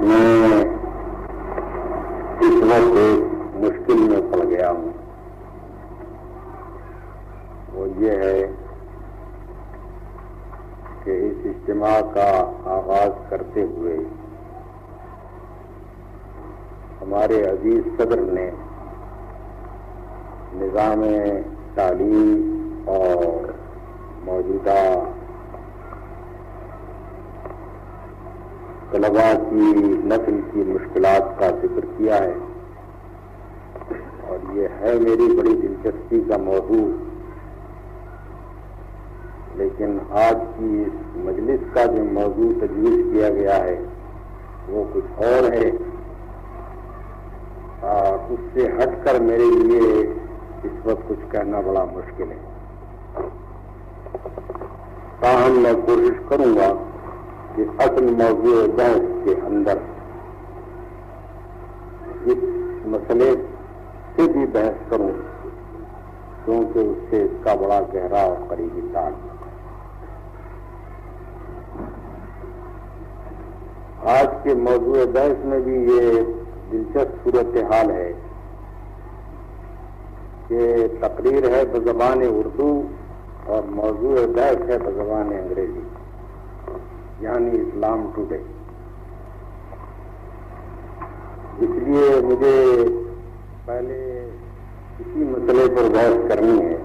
میں اس وقت ایک مشکل میں پڑ گیا ہوں، وہ یہ ہے کہ اس اجتماع کا آغاز کرتے ہوئے ہمارے عزیز صدر نے نظام تعلیم اور موجودہ طلباء کی نسل کی مشکلات کا ذکر کیا ہے، اور یہ ہے میری بڑی دلچسپی کا موضوع، لیکن آج کی اس مجلس کا جو موضوع تجویز کیا گیا ہے وہ کچھ اور ہے، اور اس سے ہٹ کر میرے لیے اس وقت کچھ کہنا بڑا مشکل ہے۔ تاہم میں کوشش کروں گا کہ اصل موضوع بحث کے اندر اس مسئلے سے بھی بحث کروں، کیونکہ اس سے اس کا بڑا گہرا اور قریبی تعلق ہے۔ آج کے موضوع بحث میں بھی یہ دلچسپ صورتحال ہے کہ تقریر ہے بزبان اردو اور موضوع بحث ہے بزبان انگریزی، یعنی اسلام ٹوڈے۔ اس لیے مجھے پہلے اسی مسئلے پر بحث کرنی ہے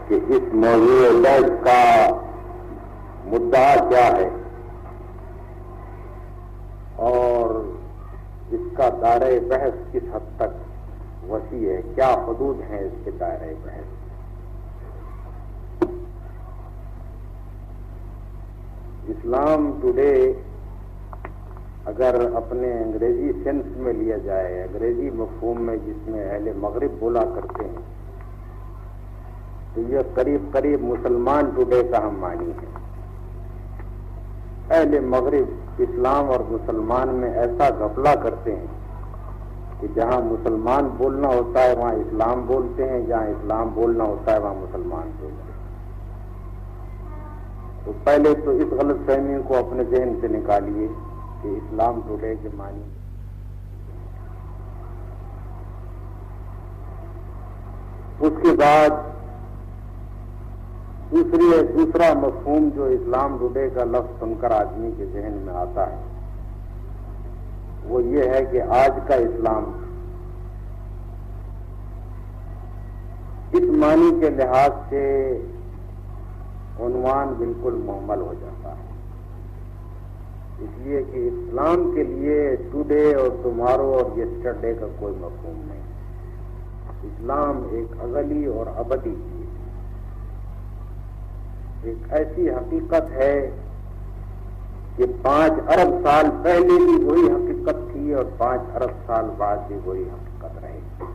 کہ اس موضوع بحث کا مدعا کیا ہے اور اس کا دائرۂ بحث کس حد تک وسیع ہے، کیا حدود ہیں اس کے دائرۂ بحث۔ اسلام ٹوڈے اگر اپنے انگریزی سینس میں لیا جائے، انگریزی مفہوم میں جس میں اہل مغرب بولا کرتے ہیں، تو یہ قریب قریب مسلمان ٹوڈے کا ہم معنی ہے۔ اہل مغرب اسلام اور مسلمان میں ایسا گھپلا کرتے ہیں کہ جہاں مسلمان بولنا ہوتا ہے وہاں اسلام بولتے ہیں، جہاں اسلام بولنا ہوتا ہے وہاں مسلمان بولتے ہیں۔ تو پہلے تو اس غلط فہمی کو اپنے ذہن سے نکالیے کہ اسلام ٹوڈے کے معنی۔ اس کے بعد دوسرا مفہوم جو اسلام ٹوڈے کا لفظ سن کر آدمی کے ذہن میں آتا ہے وہ یہ ہے کہ آج کا اسلام اس معنی کے لحاظ سے عنوان بالکل مہمل ہو جاتا ہے، اس لیے کہ اسلام کے لیے ٹوڈے اور ٹمارو اور یسٹرڈے کا کوئی مفہوم نہیں۔ اسلام ایک ازلی اور ابدی چیز، ایک ایسی حقیقت ہے کہ 5 ارب سال پہلے بھی وہی حقیقت تھی اور 5 ارب سال بعد بھی وہی حقیقت رہے گی۔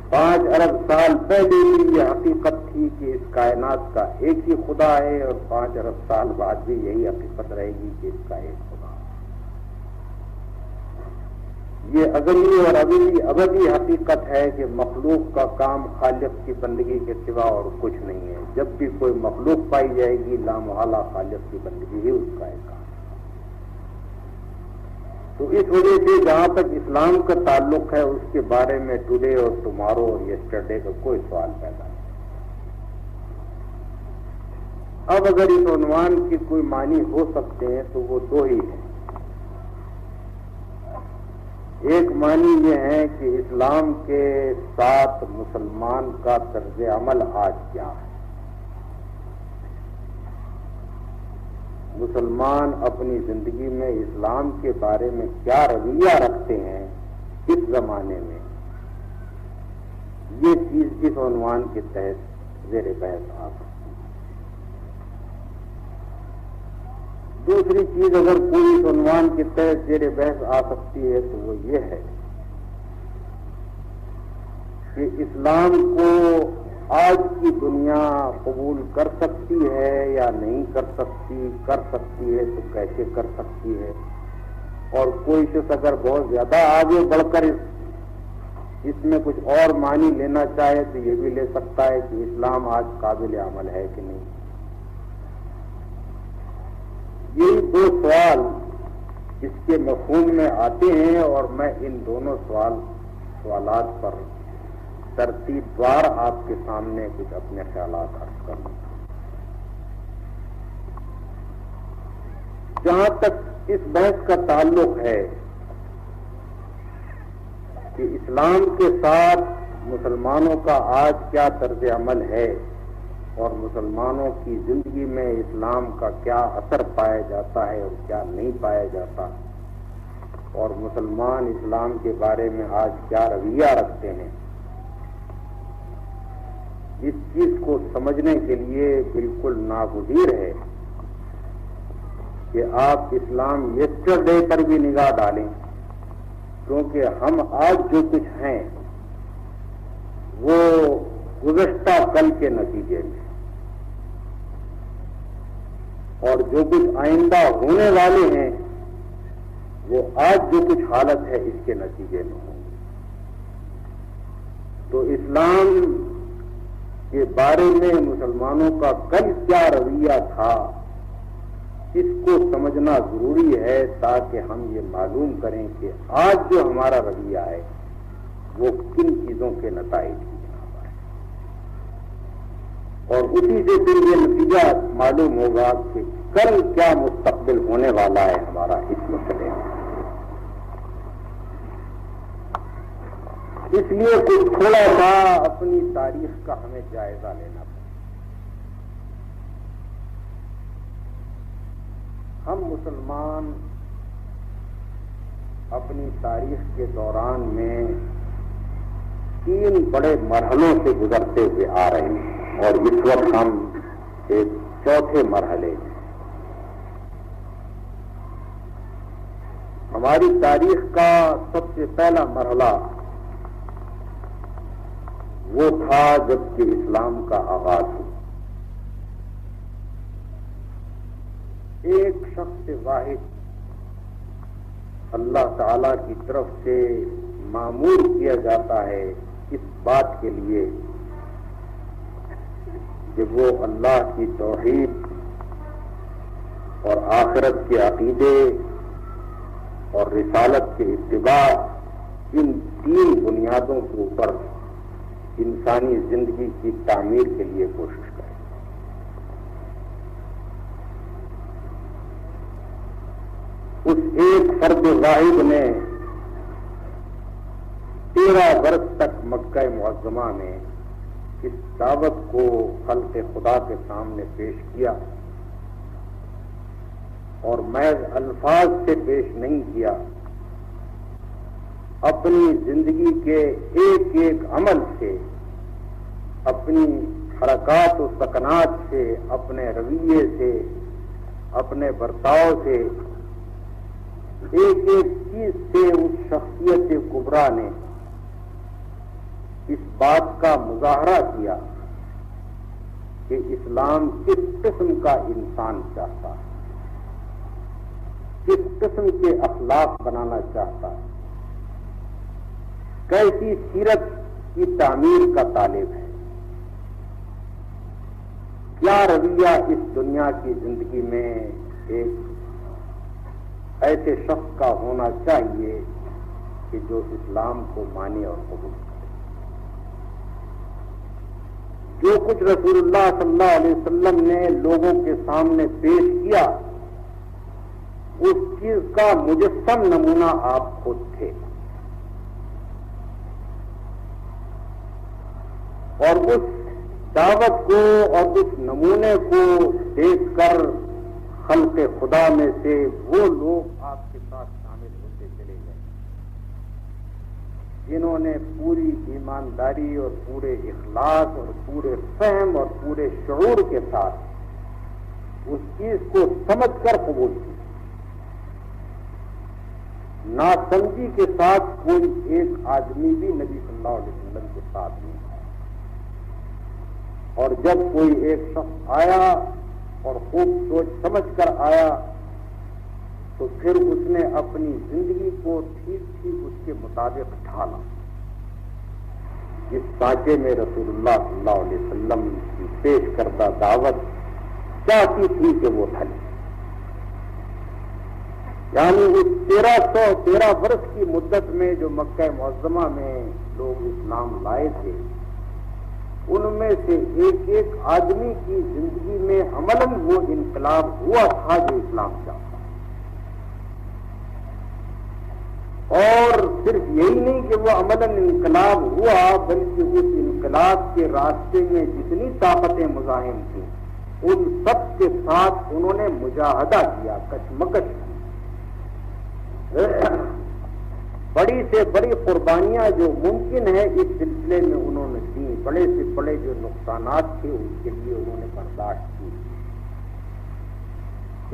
5 ارب سال پہلے بھی یہ حقیقت تھی کہ اس کائنات کا ایک ہی خدا ہے، اور 5 ارب سال بعد بھی یہی حقیقت رہے گی کہ اس کا ایک خدا ہے۔ یہ ازلی اور ابدی حقیقت ہے کہ مخلوق کا کام خالق کی بندگی کے سوا اور کچھ نہیں ہے۔ جب بھی کوئی مخلوق پائی جائے گی لامحالہ خالق کی بندگی ہی اس کا ایک کام۔ تو اس وجہ سے جہاں تک اسلام کا تعلق ہے اس کے بارے میں ٹوڈے اور ٹمارو اور یسٹرڈے کا کوئی سوال پیدا نہیں۔ اب اگر اس عنوان کے کوئی معنی ہو سکتے ہیں تو وہ 2 ہی ہیں۔ ایک معنی یہ ہے کہ اسلام کے ساتھ مسلمان کا طرز عمل آج کیا ہے، مسلمان اپنی زندگی میں اسلام کے بارے میں کیا رویہ رکھتے ہیں اس زمانے میں، یہ چیز اس عنوان کے تحت زیر بحث آ سکتی ہے۔ دوسری چیز اگر کوئی اس عنوان کے تحت زیر بحث آ سکتی ہے تو وہ یہ ہے کہ اسلام کو آج کی دنیا قبول کر سکتی ہے یا نہیں کر سکتی ہے تو کیسے کر سکتی ہے، اور کوئی شخص اگر بہت زیادہ آگے بڑھ کر اس میں کچھ اور معنی لینا چاہے تو یہ بھی لے سکتا ہے کہ اسلام آج قابل عمل ہے کہ نہیں۔ یہی دو سوال اس کے مفہوم میں آتے ہیں اور میں ان دونوں سوالات پر ترتیب وار آپ کے سامنے کچھ اپنے خیالات عرض کروں گا۔ جہاں تک اس بحث کا تعلق ہے کہ اسلام کے ساتھ مسلمانوں کا آج کیا طرز عمل ہے اور مسلمانوں کی زندگی میں اسلام کا کیا اثر پایا جاتا ہے اور کیا نہیں پایا جاتا، اور مسلمان اسلام کے بارے میں آج کیا رویہ رکھتے ہیں، اس چیز کو سمجھنے کے لیے بالکل ناگزیر ہے کہ آپ اسلام یسٹرڈے پر بھی نگاہ ڈالیں، کیونکہ ہم آج جو کچھ ہیں وہ گزشتہ کل کے نتیجے میں، اور جو کچھ آئندہ ہونے والے ہیں وہ آج جو کچھ حالت ہے اس کے نتیجے میں ہوں۔ تو اسلام کے بارے میں مسلمانوں کا کل کیا رویہ تھا، اس کو سمجھنا ضروری ہے تاکہ ہم یہ معلوم کریں کہ آج جو ہمارا رویہ ہے وہ کن چیزوں کے نتائج کی بنا پر ہے، اور اسی سے پھر یہ نتیجہ معلوم ہوگا کہ کل کیا مستقبل ہونے والا ہے ہمارا اس مسئلے میں۔ اس لیے کچھ تھوڑا سا اپنی تاریخ کا ہمیں جائزہ لینا پڑے۔ ہم مسلمان اپنی تاریخ کے دوران میں 3 بڑے مرحلوں سے گزرتے ہوئے آ رہے ہیں، اور اس وقت ہم ایک چوتھے مرحلے میں۔ ہماری تاریخ کا سب سے پہلا مرحلہ وہ تھا جب کہ اسلام کا آغاز ہوا۔ ایک شخص واحد اللہ تعالی کی طرف سے مامور کیا جاتا ہے اس بات کے لیے کہ وہ اللہ کی توحید اور آخرت کے عقیدے اور رسالت کے اتباع، ان 3 بنیادوں کے اوپر انسانی زندگی کی تعمیر کے لیے کوشش کرے۔ اس ایک فرد واحد نے 13 برس تک مکہ معظمہ میں اس دعوت کو خلق خدا کے سامنے پیش کیا، اور محض الفاظ سے پیش نہیں کیا، اپنی زندگی کے ایک ایک عمل سے، اپنی حرکات و سکنات سے، اپنے رویے سے، اپنے برتاؤ سے، ایک ایک چیز سے اس شخصیت کبریٰ نے اس بات کا مظاہرہ کیا کہ اسلام کس قسم کا انسان چاہتا ہے، کس قسم کے اخلاق بنانا چاہتا ہے، کیسی سیرت کی تعمیر کا طالب ہے، کیا رویہ اس دنیا کی زندگی میں ایک ایسے شخص کا ہونا چاہیے کہ جو اسلام کو مانے اور قبول کرے۔ جو کچھ رسول اللہ صلی اللہ علیہ وسلم نے لوگوں کے سامنے پیش کیا، اس چیز کا مجسم نمونہ آپ خود تھے، اور اس دعوت کو اور اس نمونے کو دیکھ کر خلق خدا میں سے وہ لوگ آپ کے ساتھ شامل ہوتے چلے گئے جنہوں نے پوری ایمانداری اور پورے اخلاص اور پورے فہم اور پورے شعور کے ساتھ اس چیز کو سمجھ کر قبول کی۔ ناسمجھی کے ساتھ کوئی ایک آدمی بھی نبی صلی اللہ علیہ وسلم کے ساتھ نہیں، اور جب کوئی ایک شخص آیا اور خوب سوچ سمجھ کر آیا تو پھر اس نے اپنی زندگی کو ٹھیک ٹھیک اس کے مطابق ڈھالا، جس سانچے میں رسول اللہ صلی اللہ علیہ وسلم کی پیش کردہ دعوت چاہتی تھی کہ وہ ڈھلے۔ یعنی اس 1313 برس کی مدت میں جو مکہ معظمہ میں لوگ اسلام لائے تھے، ان میں سے ایک ایک آدمی کی زندگی میں عملاً وہ انقلاب ہوا تھا جو اسلام چاہتا۔ اور صرف یہی نہیں کہ وہ عملاً انقلاب ہوا، بلکہ اس انقلاب کے راستے میں جتنی طاقتیں مزاحم تھیں ان سب کے ساتھ انہوں نے مجاہدہ کیا، کشمکش کی۔ بڑی سے بڑی قربانیاں جو ممکن ہے اس سلسلے میں انہوں نے دی، بڑے سے بڑے جو نقصانات تھے ان کے لیے انہوں نے برداشت کی،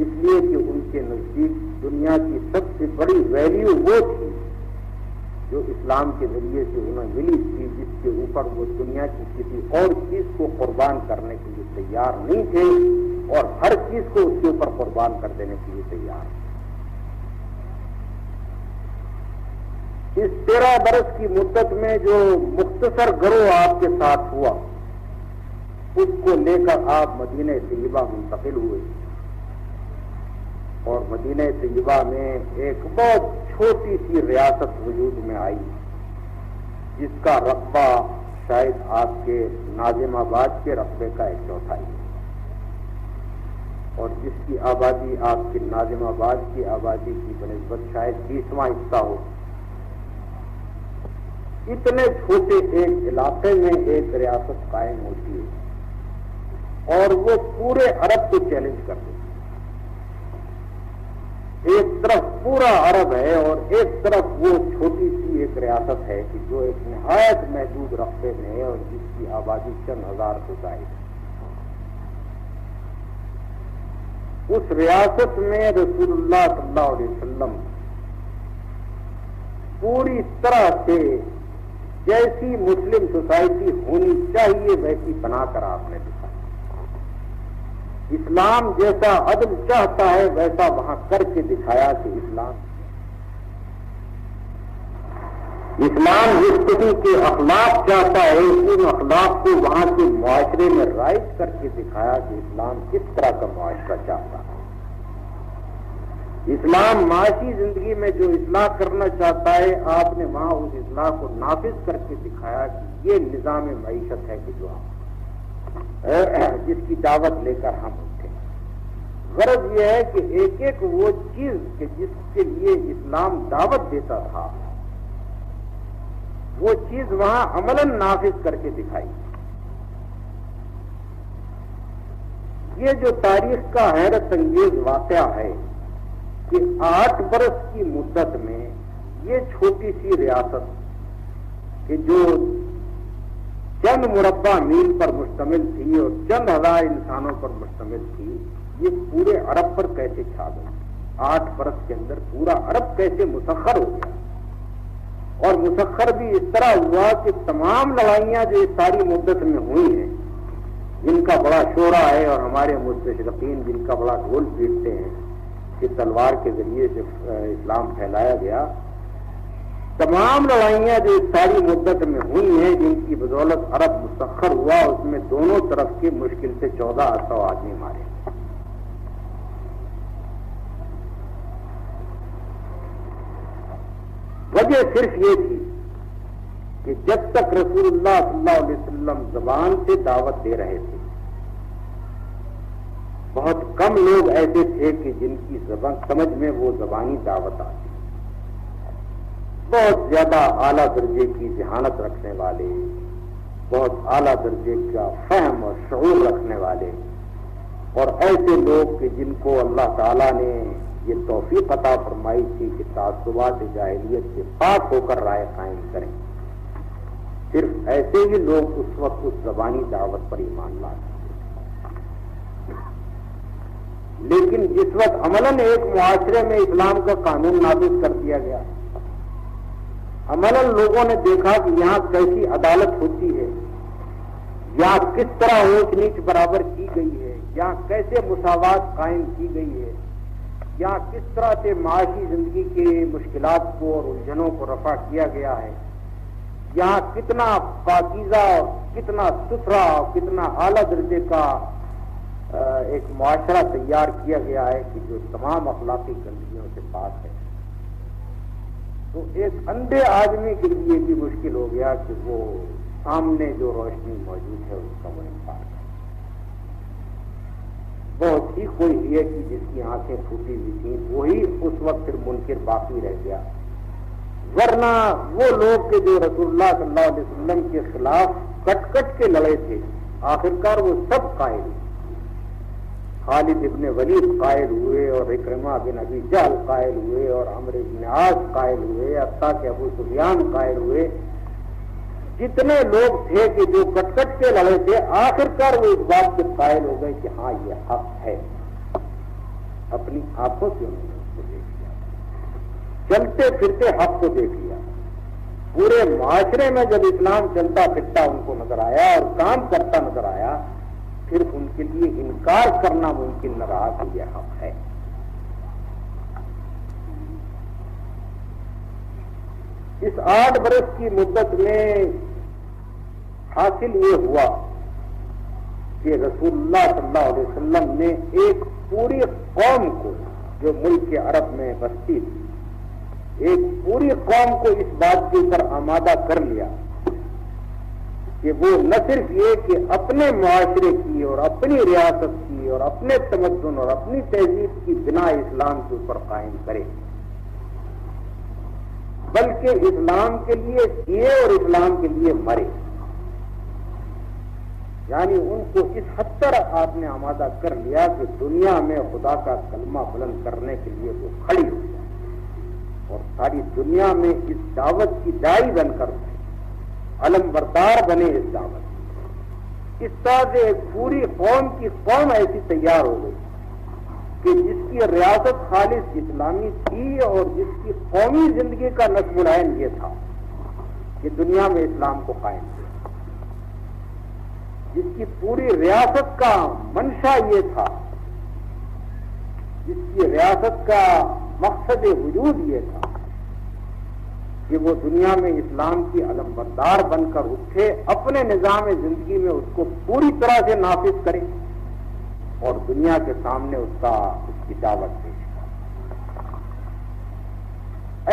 اس لیے کہ ان کے نزدیک دنیا کی سب سے بڑی ویلیو وہ تھی جو اسلام کے ذریعے سے انہیں ملی تھی، جس کے اوپر وہ دنیا کی کسی اور چیز کو قربان کرنے کے لیے تیار نہیں تھے، اور ہر چیز کو اس کے اوپر قربان کر دینے کے لیے تیار تھے۔ اس 13 برس کی مدت میں جو مختصر گروہ آپ کے ساتھ ہوا، اس کو لے کر آپ مدینہ طیبہ منتقل ہوئے، اور مدینہ طیبہ میں ایک بہت چھوٹی سی ریاست وجود میں آئی، جس کا رقبہ شاید آپ کے ناظم آباد کے رقبے کا 1/4 ہے، اور جس کی آبادی آپ کے ناظم آباد کی آبادی کی بنسبت شاید 20واں حصہ ہو۔ اتنے چھوٹے ایک علاقے میں ایک ریاست قائم ہوتی ہے، اور وہ پورے عرب کو چیلنج کرتے ہیں۔ ایک طرف پورا عرب ہے اور ایک طرف وہ چھوٹی سی ایک ریاست ہے کہ جو ایک نہایت محدود رقبے میں ہے اور جس کی آبادی چند ہزار سے زائد ہے۔ اس ریاست میں رسول اللہ صلی اللہ علیہ وسلم پوری طرح سے جیسی مسلم سوسائٹی ہونی چاہیے ویسی بنا کر آپ نے دکھایا۔ اسلام جیسا عدل چاہتا ہے ویسا وہاں کر کے دکھایا کہ اسلام جس قسم کے اخلاق چاہتا ہے ان اخلاق کو وہاں کے معاشرے میں رائج کر کے دکھایا کہ اسلام کس طرح کا معاشرہ چاہتا ہے۔ اسلام معاشی زندگی میں جو اصلاح کرنا چاہتا ہے، آپ نے وہاں اس اصلاح کو نافذ کر کے دکھایا کہ یہ نظام معیشت ہے کہ جو جس کی دعوت لے کر ہم اٹھے۔ غرض یہ ہے کہ ایک ایک وہ چیز کہ جس کے لیے اسلام دعوت دیتا تھا وہ چیز وہاں عملاً نافذ کر کے دکھائی۔ یہ جو تاریخ کا حیرت انگیز واقعہ ہے کہ 8 برس کی مدت میں یہ چھوٹی سی ریاست کہ جو چند مربع میل پر مشتمل تھی اور چند ہزار انسانوں پر مشتمل تھی، یہ پورے عرب پر کیسے چھا گئی؟ 8 برس کے اندر پورا عرب کیسے مسخر ہو گیا؟ اور مسخر بھی اس طرح ہوا کہ تمام لڑائیاں جو اس ساری مدت میں ہوئی ہیں، جن کا بڑا شورا ہے اور ہمارے مستشرقین جن کا بڑا ڈھول پیٹتے ہیں کہ تلوار کے ذریعے سے اسلام پھیلایا گیا، تمام لڑائیاں جو اس ساری مدت میں ہوئی ہیں جن کی بدولت عرب مسخر ہوا، اس میں دونوں طرف کے مشکل سے 1400 آدمی مارے۔ وجہ صرف یہ تھی کہ جب تک رسول اللہ صلی اللہ علیہ وسلم زبان سے دعوت دے رہے تھے، بہت کم لوگ ایسے تھے کہ جن کی زبان سمجھ میں وہ زبانی دعوت آتی۔ بہت زیادہ اعلیٰ درجے کی ذہانت رکھنے والے، بہت اعلیٰ درجے کا فہم اور شعور رکھنے والے، اور ایسے لوگ کہ جن کو اللہ تعالیٰ نے یہ توفیق عطا فرمائی تھی کہ تعصبات جاہلیت سے پاک ہو کر رائے قائم کریں، صرف ایسے ہی لوگ اس وقت اس زبانی دعوت پر ایمان لاتے۔ لیکن جس وقت عملاً ایک معاشرے میں اسلام کا قانون نافذ کر دیا گیا، عملاً لوگوں نے دیکھا کہ یہاں کیسی عدالت ہوتی ہے، یہاں کس طرح اونچ نیچ برابر کی گئی ہے، یہاں کیسے مساوات قائم کی گئی ہے، یہاں کس طرح سے معاشی زندگی کے مشکلات کو اور الجھنوں کو رفع کیا گیا ہے، یہاں کتنا پاکیزہ، کتنا ستھرا، کتنا اعلیٰ درجے کا ایک معاشرہ تیار کیا گیا ہے کہ جو تمام اخلاقی گندگیوں سے پاک ہے، تو ایک اندھے آدمی کے لیے بھی مشکل ہو گیا کہ وہ سامنے جو روشنی موجود ہے اس کا وہ انکار کرے۔ بہت ہی کوئی ہے کہ جس کی آنکھیں پھوٹی ہوئی تھیں وہی اس وقت پھر منکر باقی رہ گیا، ورنہ وہ لوگ کہ جو رسول اللہ صلی اللہ علیہ وسلم کے خلاف کٹ کٹ کے لڑے تھے آخرکار وہ سب قائل ہوئے۔ خالد ابن ولید قائل ہوئے اور اکرمہ بن ابی جہل قائل ہوئے اور عمرو بن عاص قائل ہوئے، حتیٰ کہ ابو سفیان قائل ہوئے۔ جتنے لوگ تھے کہ جو کٹ کٹ کے لڑے تھے آخرکار وہ اس بات کے قائل ہو گئے کہ ہاں یہ حق ہے۔ اپنی آنکھوں سے انہوں نے اس کو دیکھ لیا، چلتے پھرتے حق کو دیکھ لیا۔ پورے معاشرے میں جب اسلام چلتا پھرتا ان کو نظر آیا اور کام کرتا نظر آیا، پھر ان کے لیے انکار کرنا ممکن نہ رہا کہ یہ حق ہے۔ اس 8 برس کی مدت میں حاصل یہ ہوا کہ رسول اللہ صلی اللہ علیہ وسلم نے ایک پوری قوم کو جو ملک عرب میں بستی تھی، ایک پوری قوم کو اس بات کے اوپر آمادہ کر لیا کہ وہ نہ صرف یہ کہ اپنے معاشرے کی اور اپنی ریاست کی اور اپنے تمدن اور اپنی تہذیب کی بنا اسلام کے اوپر قائم کرے، بلکہ اسلام کے لیے جیے اور اسلام کے لیے مرے۔ یعنی ان کو اس حد تک آپ نے آمادہ کر لیا کہ دنیا میں خدا کا کلمہ بلند کرنے کے لیے وہ کھڑی ہو جائے اور ساری دنیا میں اس دعوت کی داعی بن کر علم بردار بنے اس دعوت۔ اس طرح سے ایک پوری قوم کی قوم ایسی تیار ہو گئی کہ جس کی ریاست خالص اسلامی تھی اور جس کی قومی زندگی کا نصب العین یہ تھا کہ دنیا میں اسلام کو قائم کیا، جس کی پوری ریاست کا منشا یہ تھا، جس کی ریاست کا مقصد وجود یہ تھا کہ وہ دنیا میں اسلام کی علم بردار بن کر اٹھے، اپنے نظام زندگی میں اس کو پوری طرح سے نافذ کرے اور دنیا کے سامنے اس کی دعوت پیش کرے۔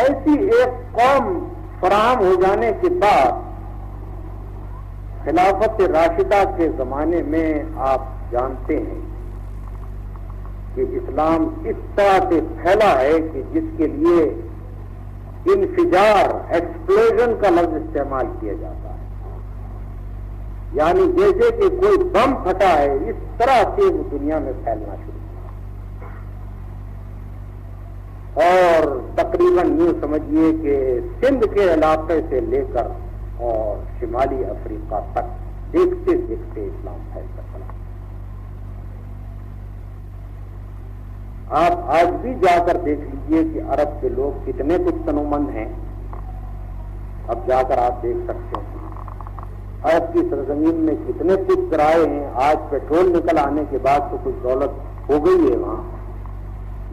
ایسی ایک قوم فراہم ہو جانے کے بعد خلافت راشدہ کے زمانے میں آپ جانتے ہیں کہ اسلام اس طرح سے پھیلا ہے کہ جس کے لیے انفجار، ایکسپلوژن کا لفظ استعمال کیا جاتا ہے، یعنی جیسے کہ کوئی بم پھٹا ہے اس طرح سے وہ دنیا میں پھیلنا شروع ہوا، اور تقریباً یوں سمجھیے کہ سندھ کے علاقے سے لے کر اور شمالی افریقہ تک دیکھتے دیکھتے اسلام پھیلتا چلا۔ آپ آج بھی جا کر دیکھ لیجئے کہ عرب کے لوگ کتنے کچھ تنومند ہیں، اب جا کر آپ دیکھ سکتے ہیں۔ عرب کی سرزمین میں کتنے کچھ ذرائع ہیں، آج پیٹرول نکل آنے کے بعد تو کچھ دولت ہو گئی ہے وہاں،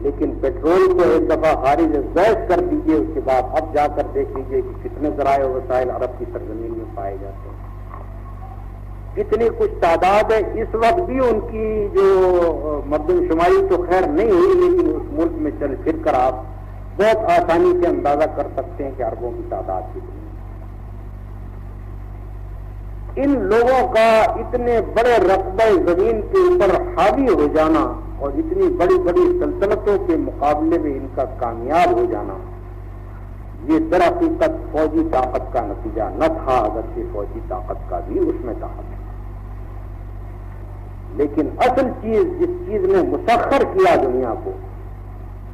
لیکن پیٹرول کو ایک دفعہ خارج ذیل کر دیجئے اس کے بعد اب جا کر دیکھ لیجئے کہ کتنے ذرائع و وسائل عرب کی سرزمین میں پائے جاتے ہیں، کتنی کچھ تعداد ہے۔ اس وقت بھی ان کی جو مردم شماری تو خیر نہیں ہوئی، لیکن اس ملک میں چل پھر کر آپ بہت آسانی سے اندازہ کر سکتے ہیں کہ عربوں کی تعداد کتنی ہے۔ ان لوگوں کا اتنے بڑے رقبہ زمین کے اوپر حاوی ہو جانا اور اتنی بڑی بڑی سلطنتوں کے مقابلے میں ان کا کامیاب ہو جانا، یہ در حقیقت فوجی طاقت کا نتیجہ نہ تھا، اگرچہ فوجی طاقت کا بھی اس میں طاقت ہے، لیکن اصل چیز جس چیز نے مسخر کیا دنیا کو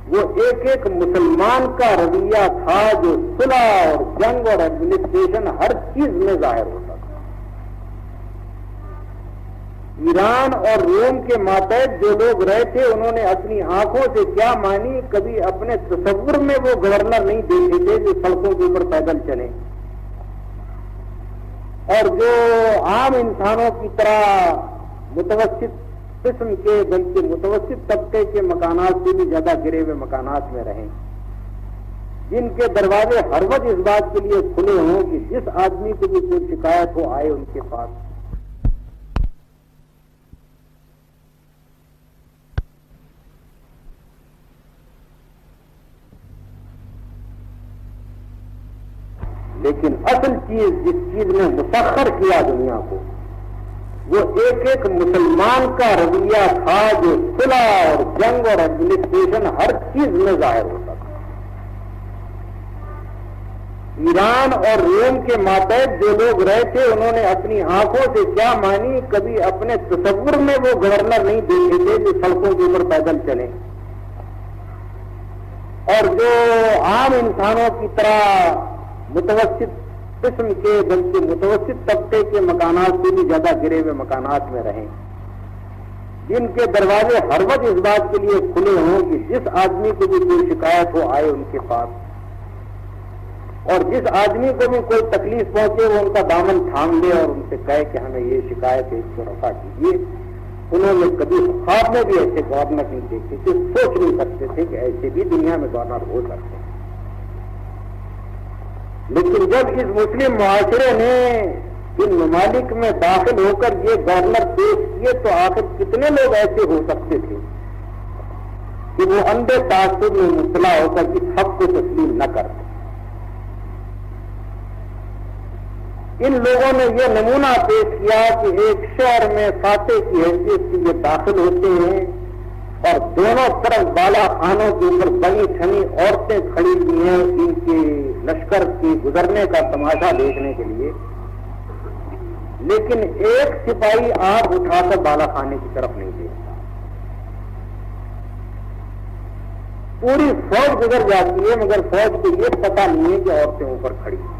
وہ ایک ایک مسلمان کا رویہ تھا جو صلح اور جنگ اور ایڈمنسٹریشن ہر چیز میں ظاہر ہوتا تھا۔ ایران اور روم کے ماتحت جو لوگ رہے تھے انہوں نے اپنی آنکھوں سے کیا مانی، کبھی اپنے تصور میں وہ گورنر نہیں دیکھے تھے جو سڑکوں کے اوپر پیدل چلے اور جو عام انسانوں کی طرح متوسط قسم کے بلکہ متوسط طبقے کے مکانات سے بھی زیادہ گرے ہوئے مکانات میں رہیں، جن کے دروازے ہر وقت اس بات کے لیے کھلے ہوں کہ جس آدمی کو بھی کوئی شکایت ہو آئے ان کے پاس۔ لیکن اصل چیز جس چیز نے مسخر کیا دنیا کو وہ ایک ایک مسلمان کا رویہ تھا جو صلح اور جنگ اور ایڈمنسٹریشن ہر چیز میں ظاہر ہوتا تھا. ایران اور روم کے ماتحت جو لوگ رہے تھے انہوں نے اپنی آنکھوں سے کیا مانی، کبھی اپنے تصور میں وہ گورنر نہیں دیکھے تھے جو سڑکوں کے اوپر پیدل چلے اور جو عام انسانوں کی طرح متوسط قسم کے بلکہ متوسط طبقے کے مکانات سے بھی زیادہ گرے ہوئے مکانات میں رہیں، جن کے دروازے ہر وقت اس بات کے لیے کھلے ہوں کہ جس آدمی کو بھی کوئی شکایت ہو آئے ان کے پاس، اور جس آدمی کو بھی کوئی تکلیف پہنچے وہ ان کا دامن تھام لے اور ان سے کہے کہ ہمیں یہ شکایت ہے، اس کو رفع کیجیے. انہوں نے کبھی خواب میں بھی ایسے گورنر نہیں دیکھے تھے، سوچ نہیں سکتے تھے کہ ایسے بھی دنیا میں گورنر ہو سکتے ہیں. لیکن جب اس مسلم معاشرے نے ان ممالک میں داخل ہو کر یہ گورنر پیش کیے تو آخر کتنے لوگ ایسے ہو سکتے تھے کہ وہ اندھے تعصب میں مبتلا ہو کر اس حق کو تسلیم نہ کرتے. ان لوگوں نے یہ نمونہ پیش کیا کہ ایک شہر میں فاتح کی حیثیت سے یہ داخل ہوتے ہیں اور دونوں طرف بالا خانوں کے اوپر بنی ٹھنی عورتیں کھڑی ہوئی ہیں ان کے لشکر کی گزرنے کا تماشا دیکھنے کے لیے، لیکن ایک سپاہی آنکھ اٹھا کر بالا خانے کی طرف نہیں دیکھتا. پوری فوج گزر جاتی ہے مگر فوج کو یہ پتہ نہیں ہے کہ عورتیں اوپر کھڑی ہیں.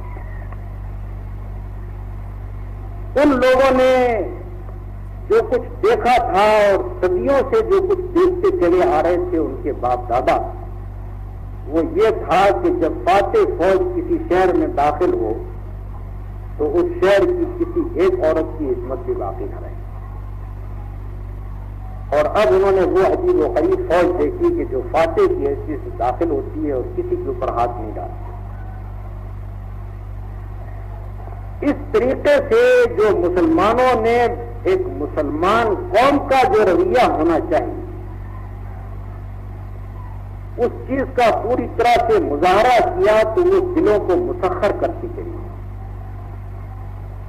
ان لوگوں نے جو کچھ دیکھا تھا اور صدیوں سے جو کچھ دیکھتے چلے آ رہے تھے ان کے باپ دادا، وہ یہ تھا کہ جب فاتح فوج کسی شہر میں داخل ہو تو اس شہر کی کسی ایک عورت کی عصمت بھی باقی نہ رہے. اور اب انہوں نے وہ عجیب و غریب فوج دیکھی کہ جو فاتح کی حیثیت سے داخل ہوتی ہے اور کسی کے اوپر ہاتھ نہیں ڈالتی. اس طریقے سے جو مسلمانوں نے ایک مسلمان قوم کا جو رویہ ہونا چاہیے اس چیز کا پوری طرح سے مظاہرہ کیا تو وہ دلوں کو مسخر کرتی چلی.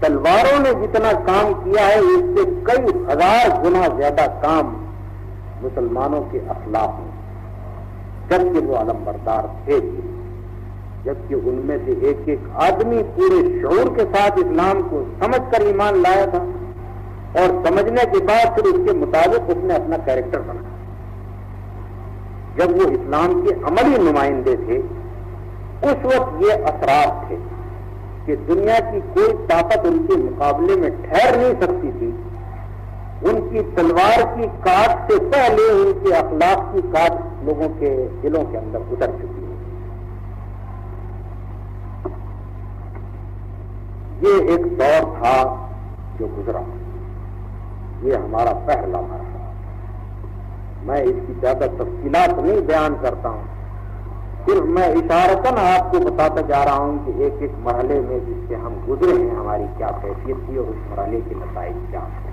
تلواروں نے جتنا کام کیا ہے اس سے کئی ہزار گنا زیادہ کام مسلمانوں کے اخلاق میں، جبکہ وہ علم بردار تھے، جبکہ ان میں سے ایک ایک آدمی پورے شعور کے ساتھ اسلام کو سمجھ کر ایمان لایا تھا اور سمجھنے کے بعد پھر اس کے مطابق اس نے اپنا کیریکٹر بنایا. جب وہ اسلام کے عملی نمائندے تھے اس وقت یہ اثرات تھے کہ دنیا کی کوئی طاقت ان کے مقابلے میں ٹھہر نہیں سکتی تھی. ان کی تلوار کی کاٹ سے پہلے ان کے اخلاق کی کاٹ لوگوں کے دلوں کے اندر اتر چکی ہے. یہ ایک دور تھا جو گزرا، یہ ہمارا پہلا مرحلہ. میں اس کی زیادہ تفصیلات نہیں بیان کرتا ہوں، صرف میں اشارتاً آپ کو بتاتا جا رہا ہوں کہ ایک ایک مرحلے میں جس سے ہم گزرے ہیں ہماری کیا کیفیت تھی اور اس مرحلے کے نتائج کیا ہیں.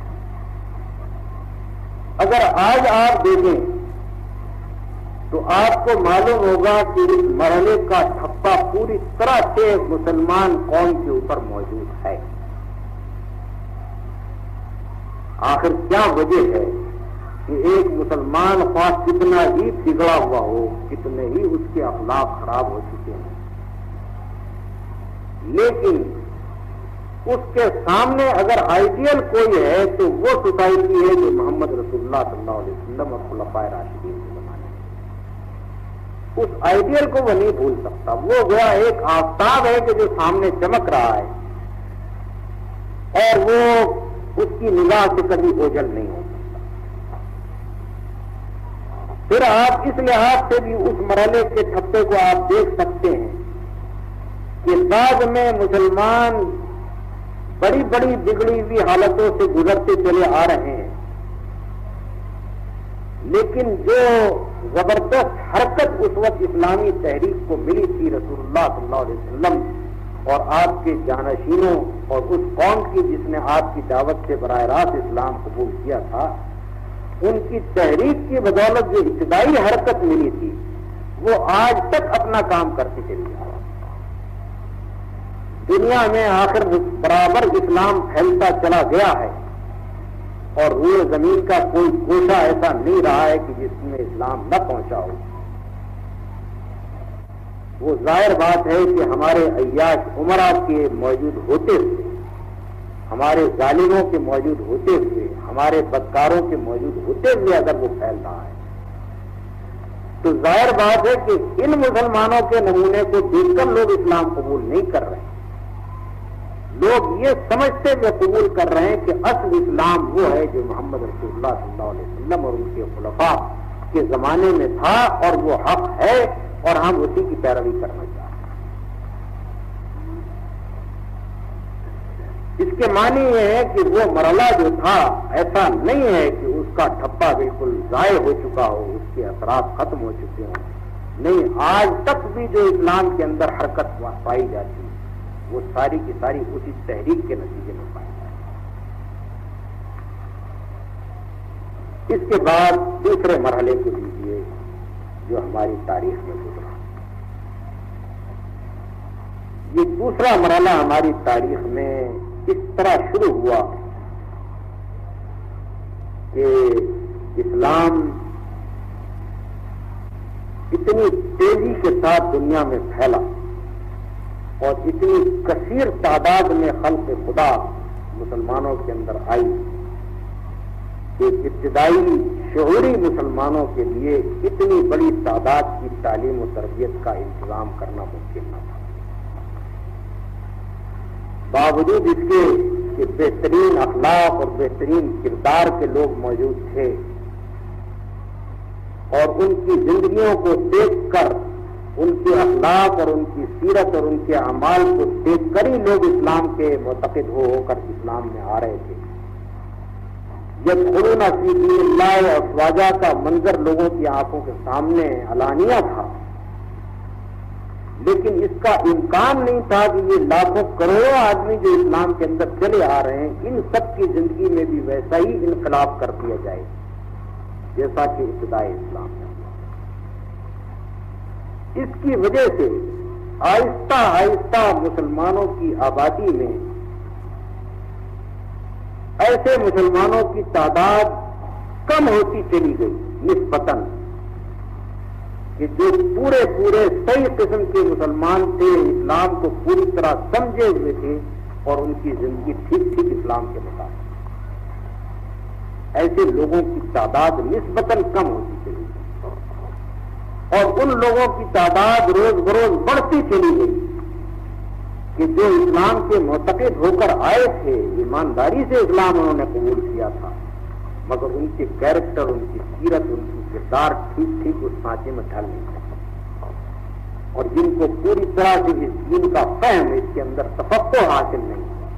اگر آج آپ دیکھیں تو آپ کو معلوم ہوگا کہ اس مرحلے کا ٹھپا پوری طرح سے مسلمان قوم کے اوپر موجود ہے. آخر کیا وجہ ہے کہ ایک مسلمان خواہ کتنا ہی بگڑا ہوا ہو، کتنے ہی اس کے اخلاق خراب ہو چکے ہیں، لیکن اس کے سامنے اگر آئیڈیل کوئی ہے تو وہ سوسائٹی ہے جو محمد رسول اللہ صلی اللہ علیہ وسلم اور خلفائے راشدین کے زمانے میں. اس آئیڈیل کو وہ نہیں بھول سکتا. وہ گویا ایک آفتاب ہے کہ جو سامنے چمک رہا ہے اور وہ اس کی نگاہ سے کبھی اوجھل نہیں ہو سکتا. پھر آپ اس لحاظ سے بھی اس مرحلے کے ٹھپے کو آپ دیکھ سکتے ہیں کہ بعد میں مسلمان بڑی بڑی بگڑی ہوئی حالتوں سے گزرتے چلے آ رہے ہیں، لیکن جو زبردست حرکت اس وقت اسلامی تحریک کو ملی تھی رسول اللہ صلی اللہ علیہ وسلم اور آپ کے جانشینوں اور اس قوم کی جس نے آپ کی دعوت سے براہ راست اسلام قبول کیا تھا، ان کی تحریک کی بدولت جو ابتدائی حرکت ملی تھی وہ آج تک اپنا کام کرتی چلی جا رہی. دنیا میں آخر برابر اسلام پھیلتا چلا گیا ہے اور روئے زمین کا کوئی گوشہ ایسا نہیں رہا ہے کہ جس میں اسلام نہ پہنچا ہو۔ وہ ظاہر بات ہے کہ ہمارے عیاش عمرا کے موجود ہوتے ہوئے، ہمارے ظالموں کے موجود ہوتے ہوئے، ہمارے بدکاروں کے موجود ہوتے ہوئے اگر وہ پھیل رہا ہے تو ظاہر بات ہے کہ ان مسلمانوں کے نمونے کو دیکھ کر لوگ اسلام قبول نہیں کر رہے۔ لوگ یہ سمجھتے ہوئے قبول کر رہے ہیں کہ اصل اسلام وہ ہے جو محمد رسول اللہ صلی اللہ علیہ وسلم اور ان کے خلفاء کے زمانے میں تھا، اور وہ حق ہے اور ہم اسی کی پیروی کرنا چاہتے ہیں۔ اس کے معنی یہ ہے کہ وہ مرحلہ جو تھا ایسا نہیں ہے کہ اس کا ٹھپا بالکل ضائع ہو چکا ہو، اس کے اثرات ختم ہو چکے ہوں۔ نہیں، آج تک بھی جو اسلام کے اندر حرکت پائی جاتی ہے وہ ساری کی ساری اسی تحریک کے نتیجے میں پائی جاتی ہے۔ اس کے بعد دوسرے مرحلے کو لیجیے جو ہماری تاریخ میں گزرا۔ یہ دوسرا مرحلہ ہماری تاریخ میں اس طرح شروع ہوا کہ اسلام اتنی تیزی کے ساتھ دنیا میں پھیلا اور اتنی کثیر تعداد میں خلق خدا مسلمانوں کے اندر آئی کہ ابتدائی شعوری مسلمانوں کے لیے اتنی بڑی تعداد کی تعلیم و تربیت کا انتظام کرنا ممکن نہ تھا۔ باوجود اس کے کہ بہترین اخلاق اور بہترین کردار کے لوگ موجود تھے اور ان کی زندگیوں کو دیکھ کر، ان کے اخلاق اور ان کی سیرت اور ان کے اعمال کو دیکھ کر ہی لوگ اسلام کے معتقد ہو کر اسلام میں آ رہے تھے۔ یدخلون فی دین اللہ افواجا کا منظر لوگوں کی آنکھوں کے سامنے علانیہ تھا، لیکن اس کا امکان نہیں تھا کہ یہ لاکھوں کروڑوں آدمی جو اسلام کے اندر چلے آ رہے ہیں ان سب کی زندگی میں بھی ویسا ہی انقلاب کر دیا جائے جیسا کہ ابتدائی اسلام میں۔ اس کی وجہ سے آہستہ آہستہ مسلمانوں کی آبادی میں ایسے مسلمانوں کی تعداد کم ہوتی چلی گئی نسبتاً، کہ جو پورے صحیح قسم کے مسلمان تھے، اسلام کو پوری طرح سمجھے ہوئے تھے اور ان کی زندگی ٹھیک اسلام کے مطابق، ایسے لوگوں کی تعداد نسبتاً کم ہوتی چلی گئی اور ان لوگوں کی تعداد روز بروز بڑھتی چلی گئی کہ جو اسلام کے معتقد ہو کر آئے تھے، ایمانداری سے اسلام انہوں نے قبول کیا تھا، مگر ان کے کیریکٹر، ان کی سیرت، ان کی کردار ٹھیک اس سانچے میں ڈھل نہیں سکتے، اور جن کو پوری طرح سے اس دین کا فہم، اس کے اندر تفقہ حاصل نہیں ہوا۔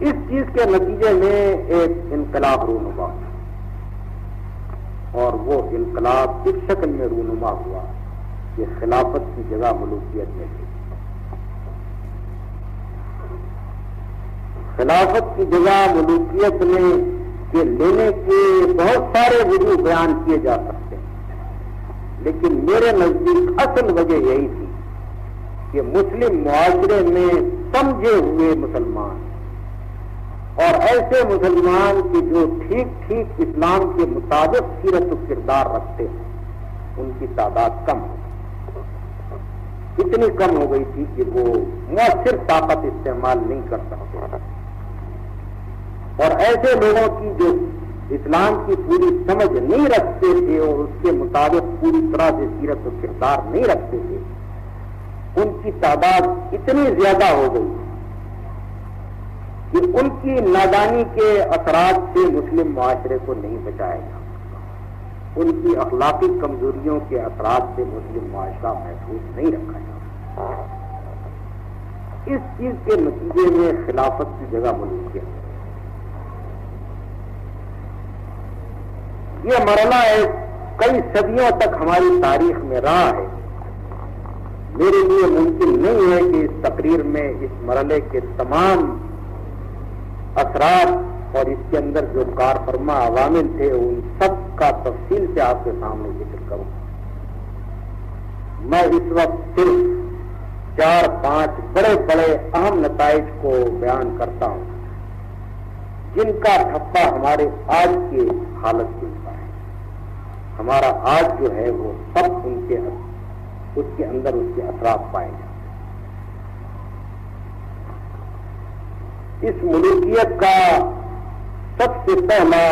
اس چیز کے نتیجے میں ایک انقلاب رونما ہوا، اور وہ انقلاب اس شکل میں رونما ہوا کہ خلافت کی جگہ ملوکیت میں تھی۔ خلافت کی جگہ ملوکیت میں کے لینے کے بہت سارے وجوہ بیان کیے جا سکتے ہیں، لیکن میرے نزدیک اصل وجہ یہی تھی کہ مسلم معاشرے میں سمجھے ہوئے مسلمان اور ایسے مسلمان کہ جو ٹھیک اسلام کے مطابق سیرت و کردار رکھتے ہیں، ان کی تعداد کم ہو گئی، اتنی کم ہو گئی تھی کہ وہ مؤثر طاقت استعمال نہیں کر سکتے، اور ایسے لوگوں کی جو اسلام کی پوری سمجھ نہیں رکھتے تھے اور اس کے مطابق پوری طرح سے سیرت و کردار نہیں رکھتے تھے، ان کی تعداد اتنی زیادہ ہو گئی کہ ان کی نادانی کے اثرات سے مسلم معاشرے کو نہیں بچایا جا سکتا، ان کی اخلاقی کمزوریوں کے اثرات سے مسلم معاشرہ محفوظ نہیں رکھا جا سکتا۔ اس چیز کے نتیجے میں خلافت کی جگہ ملوکیت، یہ مرحلہ کئی صدیوں تک ہماری تاریخ میں رہا ہے۔ میرے لیے ممکن نہیں ہے کہ اس تقریر میں اس مرحلے کے تمام اثرات اور اس کے اندر جو کار فرما عوامل تھے ان سب کا تفصیل سے آپ کے سامنے ذکر کروں، میں اس وقت صرف 4-5 بڑے بڑے اہم نتائج کو بیان کرتا ہوں جن کا ٹھپا ہمارے آج کے حالت کے اوپر ہے. ہمارا آج جو ہے وہ سب اس کے اندر اس کے اثرات پائے جاتے ہیں. اس ملوکیت کا سب سے پہلا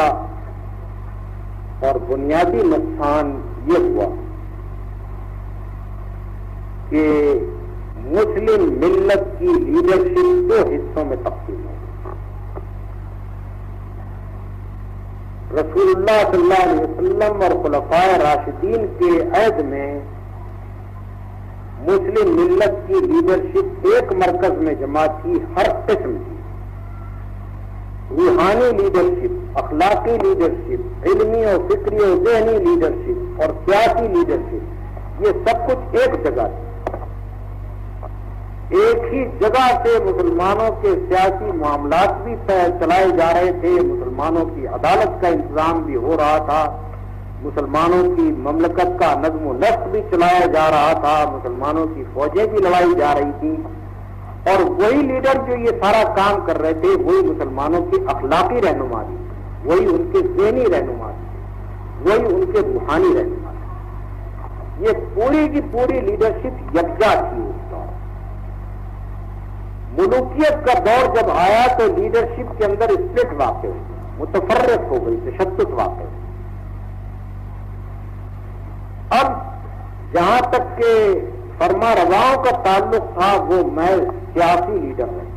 اور بنیادی نقصان یہ ہوا کہ مسلم ملت کی لیڈرشپ 2 حصوں میں تقسیم ہو. رسول اللہ صلی اللہ علیہ وسلم اور خلفائے راشدین کے عہد میں مسلم ملت کی لیڈرشپ ایک مرکز میں جمع تھی، ہر قسم کی روحانی لیڈرشپ، اخلاقی لیڈرشپ، علمی اور فکری اور ذہنی لیڈرشپ اور سیاسی لیڈرشپ، یہ سب کچھ ایک جگہ تھی. ایک ہی جگہ سے مسلمانوں کے سیاسی معاملات بھی چلائے جا رہے تھے، مسلمانوں کی عدالت کا انتظام بھی ہو رہا تھا، مسلمانوں کی مملکت کا نظم و نسق بھی چلایا جا رہا تھا، مسلمانوں کی فوجیں بھی لڑائی جا رہی تھیں، اور وہی لیڈر جو یہ سارا کام کر رہے تھے وہی مسلمانوں کی اخلاقی رہنما تھی، وہی ان کے ذہنی رہنما تھی، وہی ان کے روحانی رہنما تھی. یہ پوری کی پوری لیڈرشپ یکجا تھی. اس دور ملوکیت کا دور جب آیا تو لیڈرشپ کے اندر اسپلٹ واقع ہوئی، متفرق ہو گئی، تشدد واقع ہوئی. اب جہاں تک کہ فرما رواؤں کا تعلق تھا وہ محض سیاسی لیڈر ہے،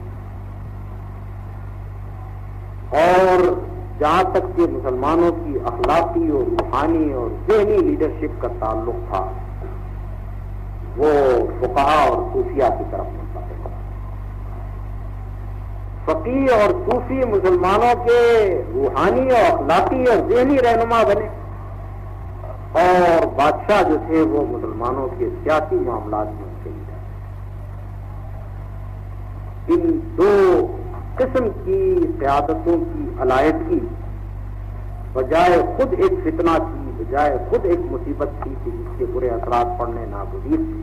اور جہاں تک کہ مسلمانوں کی اخلاقی اور روحانی اور ذہنی لیڈرشپ کا تعلق تھا وہ فقہا اور صوفیہ کی طرف منتقل ہوا. فقیہ اور صوفی مسلمانوں کے روحانی اور اخلاقی اور ذہنی رہنما بنے، اور بادشاہ جو تھے وہ مسلمانوں کے سیاسی معاملات میں ان کے لیے. ان 2 قسم کی قیادتوں کی علیحدگی بجائے خود ایک فتنہ تھی، بجائے خود ایک مصیبت تھی کہ جس کے برے اثرات پڑنے ناگزیر تھے.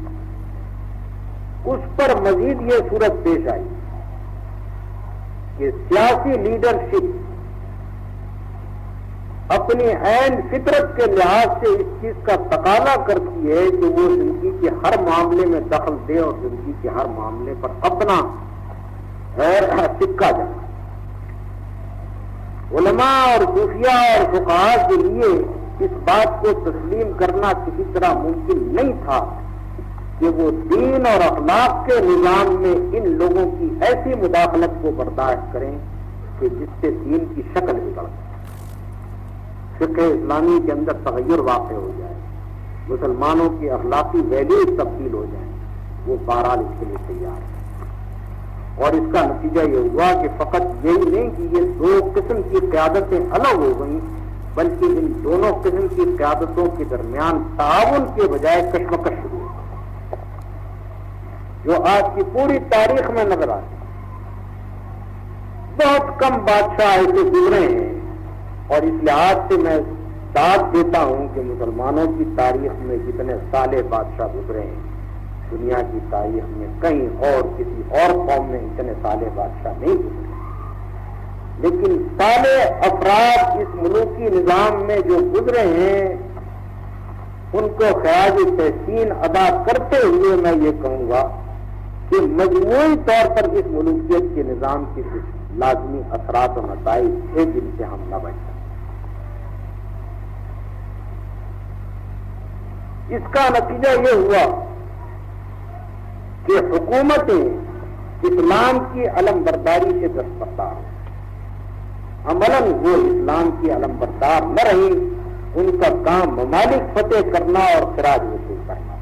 اس پر مزید یہ صورت پیش آئی کہ سیاسی لیڈرشپ اپنی عین فطرت کے لحاظ سے اس چیز کا تقاضا کرتی ہے کہ وہ زندگی کے ہر معاملے میں دخل دے اور زندگی کے ہر معاملے پر اپنا سکہ جائے. علماء اور صوفیاء اور فقہاء کے لیے اس بات کو تسلیم کرنا کسی طرح ممکن نہیں تھا کہ وہ دین اور اخلاق کے نظام میں ان لوگوں کی ایسی مداخلت کو برداشت کریں کہ جس سے دین کی شکل بگڑ جائے، فقہ اسلامی کے اندر تغیر واقع ہو جائے، مسلمانوں کی اخلاقی ویلیوز تبدیل ہو جائیں. وہ بہرحال اس کے لیے تیار ہے. اور اس کا نتیجہ یہ ہوا کہ فقط یہی نہیں کہ یہ 2 قسم کی قیادتیں الگ ہو گئیں، بلکہ ان دونوں قسم کی قیادتوں کے درمیان تعاون کے بجائے کشمکش شروع ہو، جو آج کی پوری تاریخ میں نظر آتی. بہت کم بادشاہ ایسے گزرے ہیں، اور اس لحاظ سے میں داد دیتا ہوں کہ مسلمانوں کی تاریخ میں جتنے صالح بادشاہ گزرے ہیں دنیا کی تاریخ میں کہیں اور کسی اور قوم میں اتنے صالح بادشاہ نہیں گزرے. لیکن صالح افراد اس ملوکی نظام میں جو گزرے ہیں ان کو خراج تحسین ادا کرتے ہوئے میں یہ کہوں گا کہ مجموعی طور پر اس ملوکیت کے نظام کے کچھ لازمی اثرات و نتائج تھے جن سے ہم نہ بچ سکتے. اس کا نتیجہ یہ ہوا کہ حکومتیں اسلام کی علم برداری سے دستبردار ہیں. عملاً وہ اسلام کی علم بردار نہ رہی، ان کا کام ممالک فتح کرنا اور خراج وصول کرنا.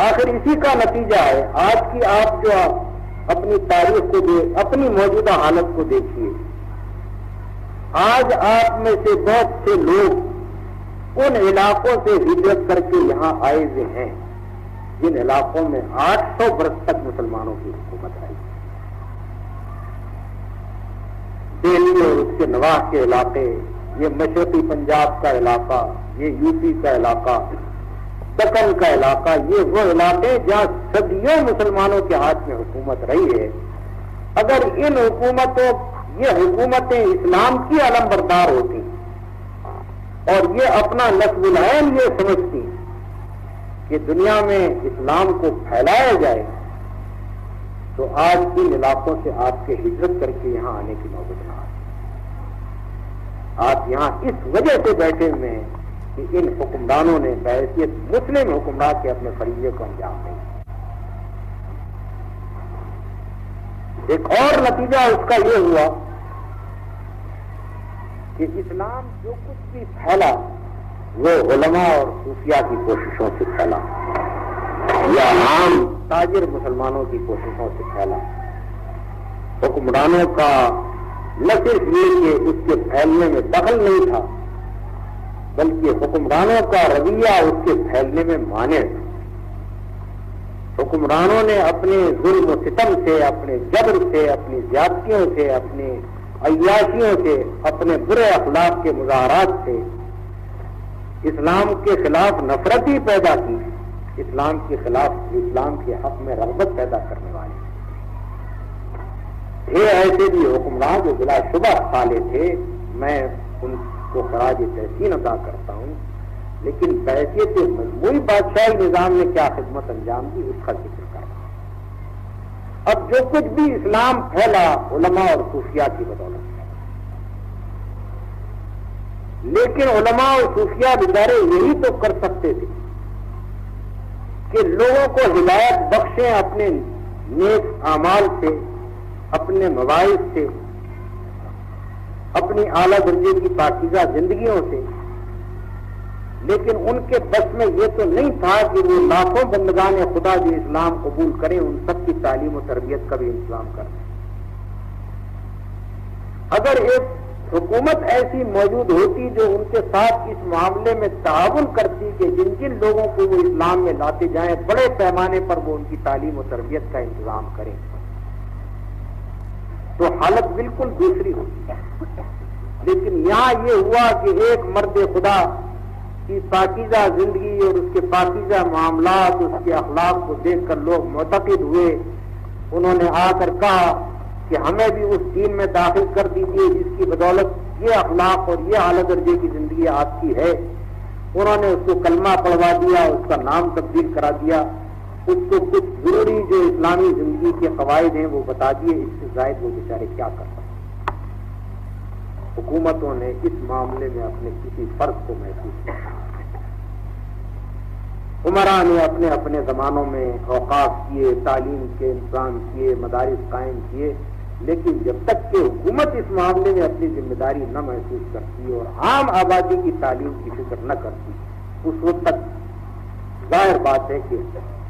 آخر اسی کا نتیجہ ہے آج کی آپ جو اپنی تاریخ کو اپنی موجودہ حالت کو دیکھیے. آج آپ میں سے بہت سے لوگ ان علاقوں سے ہجرت کر کے یہاں آئے ہوئے ہیں جن علاقوں میں 800 برس تک مسلمانوں کی حکومت آئی. دہلی اور اس کے نواح کے علاقے، یہ مشرقی پنجاب کا علاقہ، یہ یو پی کا علاقہ، دکن کا علاقہ، یہ وہ علاقے جہاں صدیوں مسلمانوں کے ہاتھ میں حکومت رہی ہے، اگر ان یہ حکومتیں اسلام کی علم بردار ہوتی اور یہ اپنا نصب العین یہ سمجھتی کہ دنیا میں اسلام کو پھیلایا جائے، تو آج ان علاقوں سے آپ کے ہجرت کر کے یہاں آنے کی نوبت نہ آتی۔ آپ یہاں اس وجہ سے بیٹھے ہوئے ہیں کہ ان حکمرانوں نے بحیثیت مسلم حکمران کے اپنے فریضے کو انجام دیا۔ ایک اور نتیجہ اس کا یہ ہوا کہ اسلام جو کچھ بھی پھیلا وہ علماء اور صوفیاء کی کوششوں سے پھیلا، یا عام تاجر مسلمانوں کی کوششوں سے پھیلا۔ حکمرانوں کا نہ صرف یہ کہ اس کے پھیلنے میں دخل نہیں تھا، بلکہ حکمرانوں کا رویہ اس کے پھیلنے میں مانع تھا۔ حکمرانوں نے اپنے ظلم و ستم سے، اپنے جبر سے، اپنی زیادتیوں سے، اپنی عیاشیوں سے، اپنے برے اخلاق کے مظاہرات سے اسلام کے خلاف نفرتی پیدا کی، اسلام کے خلاف، اسلام کے حق میں رغبت پیدا کرنے والے تھے۔ ایسے بھی حکمران جو بلا شبہ صالح تھے، میں ان کو خراج تحسین ادا کرتا ہوں، لیکن بحیثیت مجموعی بادشاہی نظام نے کیا خدمت انجام دی اس کا ذکر کر رہا ہوں۔ اب جو کچھ بھی اسلام پھیلا علماء اور صوفیاء کی بدولت ہے، لیکن علماء اور صوفیاء بیچارے یہی تو کر سکتے تھے کہ لوگوں کو ہدایت بخشیں اپنے نیک اعمال سے، اپنے مواعظ سے، اپنی اعلیٰ درجے کی پاکیزہ زندگیوں سے، لیکن ان کے بس میں یہ تو نہیں تھا کہ وہ لاکھوں بندگان خدا جو اسلام قبول کریں ان سب کی تعلیم و تربیت کا بھی انتظام کریں۔ اگر ایک حکومت ایسی موجود ہوتی جو ان کے ساتھ اس معاملے میں تعاون کرتی کہ جن جن لوگوں کو وہ اسلام میں لاتے جائیں بڑے پیمانے پر وہ ان کی تعلیم و تربیت کا انتظام کریں، تو حالت بالکل دوسری ہوتی۔ لیکن یہاں یہ ہوا کہ ایک مرد خدا کی پاکیزہ زندگی اور اس کے پاکیزہ معاملات، اس کے اخلاق کو دیکھ کر لوگ معتقد ہوئے، انہوں نے آ کر کہا کہ ہمیں بھی اس دین میں داخل کر دیجیے جس کی بدولت یہ اخلاق اور یہ اعلیٰ درجے کی زندگی آپ کی ہے۔ انہوں نے اس کو کلمہ پڑھوا دیا، اس کا نام تبدیل کرا دیا، اس کو کچھ ضروری جو اسلامی زندگی کے قواعد ہیں وہ بتا دیے، اس سے زائد وہ بیچارے کیا کر سکتے۔ حکومتوں نے اس معاملے میں اپنے کسی فرض کو محسوس کیا۔ عمرا نے اپنے اپنے زمانوں میں اوقاف کیے، تعلیم کے انتظام کیے، مدارس قائم کیے، لیکن جب تک کہ حکومت اس معاملے میں اپنی ذمہ داری نہ محسوس کرتی اور عام آبادی کی تعلیم کی فکر نہ کرتی، اس وقت تک ظاہر بات ہے کہ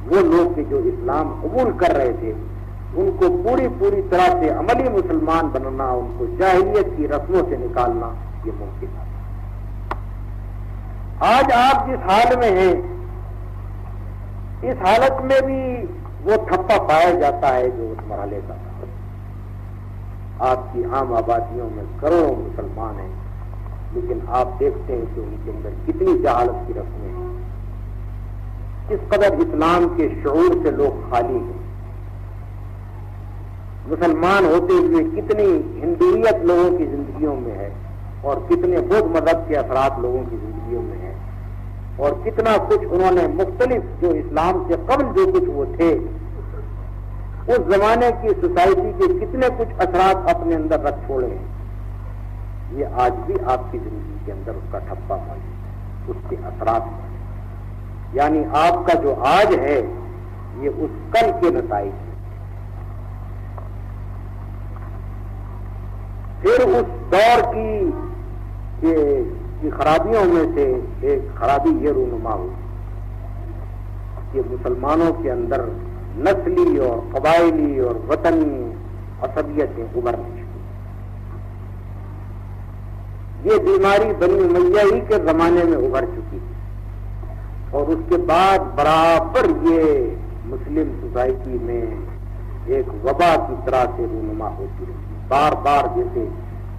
وہ لوگ کہ جو اسلام قبول کر رہے تھے ان کو پوری طرح سے عملی مسلمان بننا، ان کو جاہلیت کی رسموں سے نکالنا یہ ممکن ہے۔ آج آپ جس حال میں ہیں اس حالت میں بھی وہ ٹھپا پایا جاتا ہے جو اس مرحلے کا تھا۔ آپ کی عام آبادیوں میں کروڑوں مسلمان ہیں، لیکن آپ دیکھتے ہیں کہ ان کے اندر کتنی جہالت کی رسمیں ہیں، کس قدر اسلام کے شعور سے لوگ خالی ہیں۔ مسلمان ہوتے ہوئے کتنی ہندویت لوگوں کی زندگیوں میں ہے، اور کتنے بدھ مذہب کے اثرات لوگوں کی زندگیوں میں ہیں، اور کتنا کچھ انہوں نے مختلف جو اسلام سے قبل جو کچھ وہ تھے اس زمانے کی سوسائٹی کے کتنے کچھ اثرات اپنے اندر رکھ چھوڑے ہیں۔ یہ آج بھی آپ کی زندگی کے اندر اس کا ٹھپا موجود ہے، اس کے اثرات ہیں۔ یعنی آپ کا جو آج ہے یہ اس کل کے نتائج ہیں۔ پھر اس دور کی خرابیوں میں سے ایک خرابی یہ رونما ہوئی کہ مسلمانوں کے اندر نسلی اور قبائلی اور وطنی عصبیتیں ابھرنے لگیں۔ یہ بیماری بنی امیہ ہی کے زمانے میں ابھر چکی ہے، اور اس کے بعد برابر یہ مسلم سوسائٹی میں ایک وبا کی طرح سے رونما ہوتی رہی۔ بار بار جیسے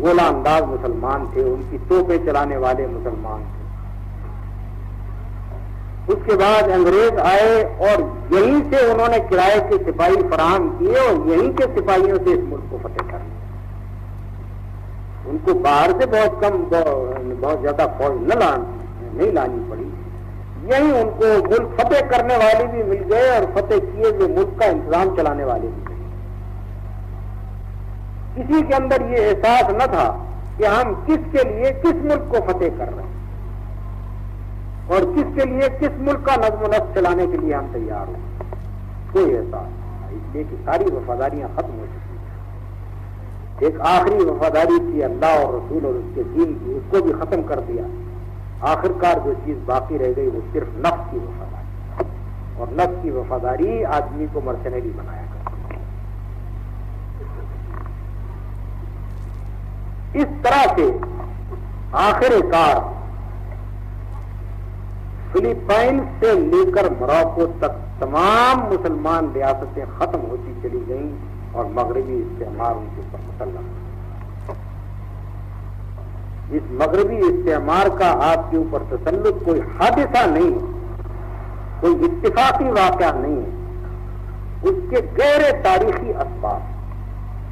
گولہ انداز مسلمان تھے، ان کی توپیں چلانے والے مسلمان تھے۔ اس کے بعد انگریز آئے اور یہیں سے انہوں نے کرائے کے سپاہی فراہم کیے اور یہیں کے سپاہیوں سے اس ملک کو فتح کر لیا۔ ان کو باہر سے بہت زیادہ فوج نہیں لانی پڑی، یہیں ان کو ملک فتح کرنے والے بھی مل گئے اور فتح کیے ہوئے ملک کا انتظام چلانے والے بھی مل گئے۔ کسی کے اندر یہ احساس نہ تھا کہ ہم کس کے لیے کس ملک کو فتح کر رہے ہیں اور کس کے لیے کس ملک کا نظم و نسق چلانے کے لیے ہم تیار ہیں، کوئی احساس نہیں، اس لیے کہ ساری وفاداریاں ختم ہو چکی ہیں۔ ایک آخری وفاداری تھی اللہ اور رسول اور اس کے دین کی، اس کو بھی ختم کر دیا۔ آخرکار جو چیز باقی رہ گئی وہ صرف نفس کی وفاداری، اور نفس کی وفاداری آدمی کو مرسنری بنایا کرتی ہے۔ اس طرح سے آخر کار فلپائن سے لے کر موراکو تک تمام مسلمان ریاستیں ختم ہوتی چلی گئیں اور مغربی استعمار ان کے اوپر مسلط۔ اس مغربی استعمار کا آپ کے اوپر تسلط کوئی حادثہ نہیں ہے، کوئی اتفاقی واقعہ نہیں ہے، اس کے گہرے تاریخی اسباب۔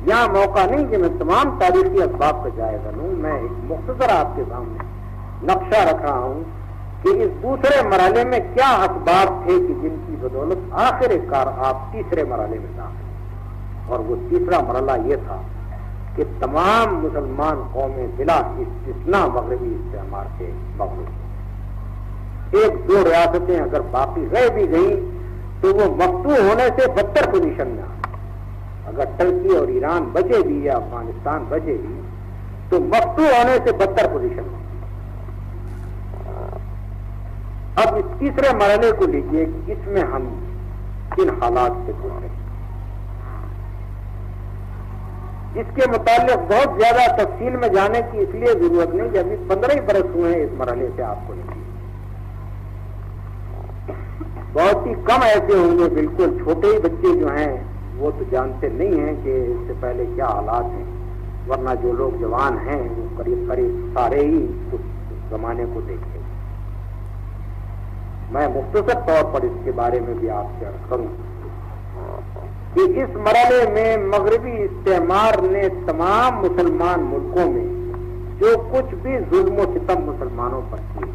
یہاں موقع نہیں کہ میں تمام تاریخی اسباب کا جائزہ لوں، میں ایک مختصر آپ کے سامنے نقشہ رکھ رہا ہوں کہ اس دوسرے مرحلے میں کیا اسباب تھے کہ جن کی بدولت آخر کار آپ تیسرے مرحلے میں داخل۔ اور وہ تیسرا مرحلہ یہ تھا کہ تمام مسلمان قومیں بلا استثناء مغربی استعمار کے مغلوب۔ ایک دو ریاستیں اگر باقی رہ بھی گئیں تو وہ مفتوح ہونے سے بدتر پوزیشن میں آ، اگر ترکی اور ایران بچے بھی یا افغانستان بچے بھی تو مفتوح ہونے سے بدتر پوزیشن میں۔ اب اس تیسرے مرحلے کو لیجئے کہ اس میں ہم کن حالات سے گزرے۔ اس کے متعلق بہت زیادہ تفصیل میں جانے کی اس لیے ضرورت نہیں کہ ابھی 15 ہی برس ہوئے ہیں اس مرحلے سے آپ کو نہیں، بہت ہی کم ایسے ہوں گے، بالکل چھوٹے ہی بچے جو ہیں وہ تو جانتے نہیں ہیں کہ اس سے پہلے کیا حالات ہیں، ورنہ جو لوگ جوان ہیں وہ قریب قریب سارے ہی اس زمانے کو دیکھتے۔ میں مختصر طور پر اس کے بارے میں بھی آپ سے عرض کروں کہ اس مرحلے میں مغربی استعمار نے تمام مسلمان ملکوں میں جو کچھ بھی ظلم و ستم مسلمانوں پر کیے،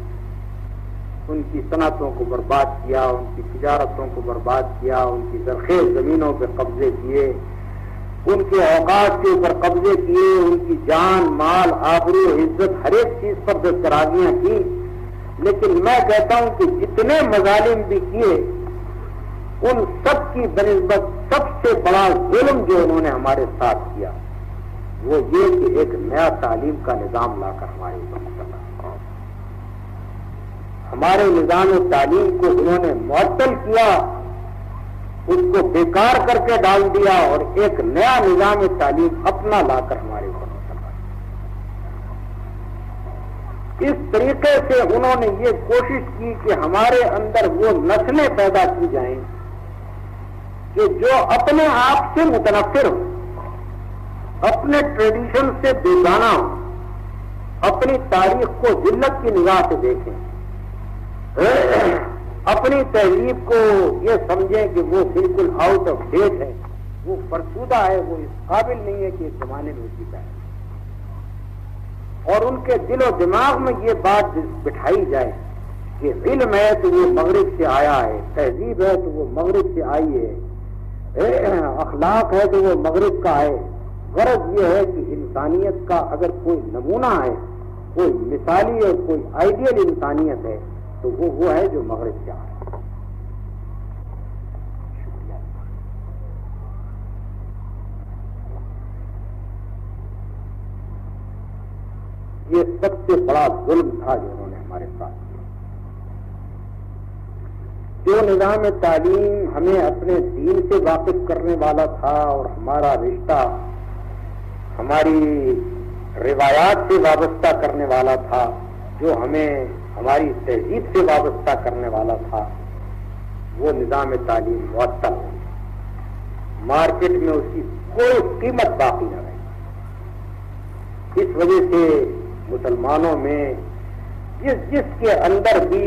ان کی صنعتوں کو برباد کیا، ان کی تجارتوں کو برباد کیا، ان کی زرخیز زمینوں پہ قبضے کیے، ان کے اوقات کے اوپر قبضے کیے، ان کی جان مال آبرو عزت ہر ایک چیز پر دسترازیاں کی۔ لیکن میں کہتا ہوں کہ جتنے مظالم بھی کیے ان سب کی بنسبت سب سے بڑا ظلم جو انہوں نے ہمارے ساتھ کیا وہ یہ کہ ایک نیا تعلیم کا نظام لا کر ہمارے اوپر مقرر، ہمارے نظام تعلیم کو انہوں نے معطل کیا، اس کو بیکار کر کے ڈال دیا اور ایک نیا نظام تعلیم اپنا لا کر ہمارے اوپر مقرر۔ اس طریقے سے انہوں نے یہ کوشش کی کہ ہمارے اندر وہ نسلیں پیدا کی جائیں کہ جو اپنے آپ سے متنفر ہو، اپنے ٹریڈیشن سے بیگانہ ہو، اپنی تاریخ کو ذلت کی نگاہ سے دیکھیں، اپنی تہذیب کو یہ سمجھیں کہ وہ بالکل آؤٹ آف ڈیٹ ہے، وہ فرسودہ ہے، وہ اس قابل نہیں ہے کہ اس زمانے میں اسی کا ہے، اور ان کے دل و دماغ میں یہ بات بٹھائی جائے کہ علم ہے تو وہ مغرب سے آیا ہے، تہذیب ہے تو وہ مغرب سے آئی ہے، اخلاق ہے تو وہ مغرب کا ہے۔ غرض یہ ہے کہ انسانیت کا اگر کوئی نمونہ ہے، کوئی مثالی اور کوئی آئیڈیل انسانیت ہے تو وہ ہے جو مغرب سے آ رہا ہے۔ یہ سب سے بڑا ظلم تھا جو انہوں نے ہمارے ساتھ کیا۔ جو نظام تعلیم ہمیں اپنے دین سے واقف کرنے والا تھا اور ہمارا رشتہ ہماری روایات سے وابستہ کرنے والا تھا، جو ہمیں ہماری تہذیب سے وابستہ کرنے والا تھا، وہ نظام تعلیم معطل ہو گیا، مارکیٹ میں اس کی کوئی قیمت باقی نہ رہی۔ اس وجہ سے مسلمانوں میں جس کے اندر بھی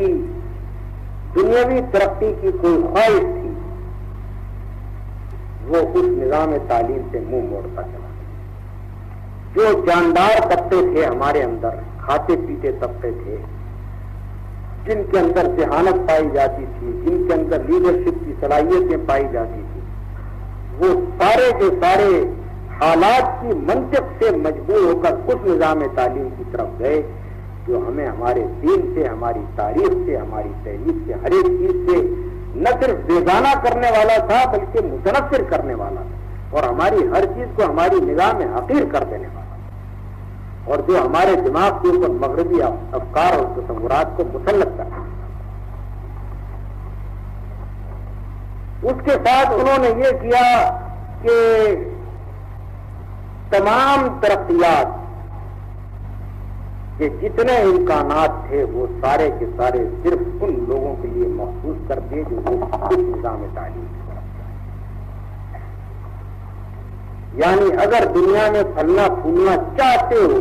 دنیاوی ترقی کی کوئی خواہش تھی وہ اس نظام تعلیم سے منہ موڑتا چلا. جو جاندار طبقے تھے ہمارے اندر، کھاتے پیتے طبقے تھے، جن کے اندر ذہانت پائی جاتی تھی، جن کے اندر لیڈرشپ کی صلاحیتیں پائی جاتی تھی، وہ سارے کے سارے حالات کی منطق سے مجبور ہو کر اس نظام تعلیم کی طرف گئے جو ہمیں ہمارے دین سے، ہماری تاریخ سے، ہماری تہذیب سے، ہر ایک چیز سے نہ صرف بیگانہ کرنے والا تھا بلکہ متنفر کرنے والا تھا، اور ہماری ہر چیز کو ہماری نگاہ میں حقیر کر دینے والا تھا، اور جو ہمارے دماغ کے اوپر مغربی افکار اور تصورات کو مسلط کرتا تھا. اس کے ساتھ انہوں نے یہ کیا کہ تمام ترقیات کہ جتنے امکانات تھے وہ سارے کے سارے صرف ان لوگوں کے لیے مخصوص کر دیے جو اس نظام تعلیم کی طرف جائیں. یعنی اگر دنیا میں پھلنا پھولنا چاہتے ہو،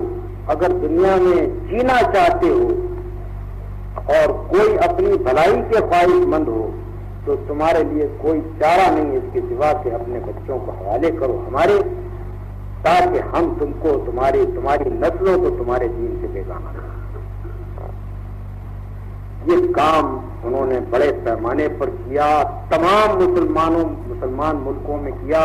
اگر دنیا میں جینا چاہتے ہو اور کوئی اپنی بھلائی کے خواہش مند ہو تو تمہارے لیے کوئی چارہ نہیں اس کے سوا کہ اپنے بچوں کو حوالے کرو ہمارے، تاکہ ہم تم کو تمہاری نسلوں کو تمہارے دین سے بیگانہ کریں. یہ کام انہوں نے بڑے پیمانے پر کیا، تمام مسلمان ملکوں میں کیا.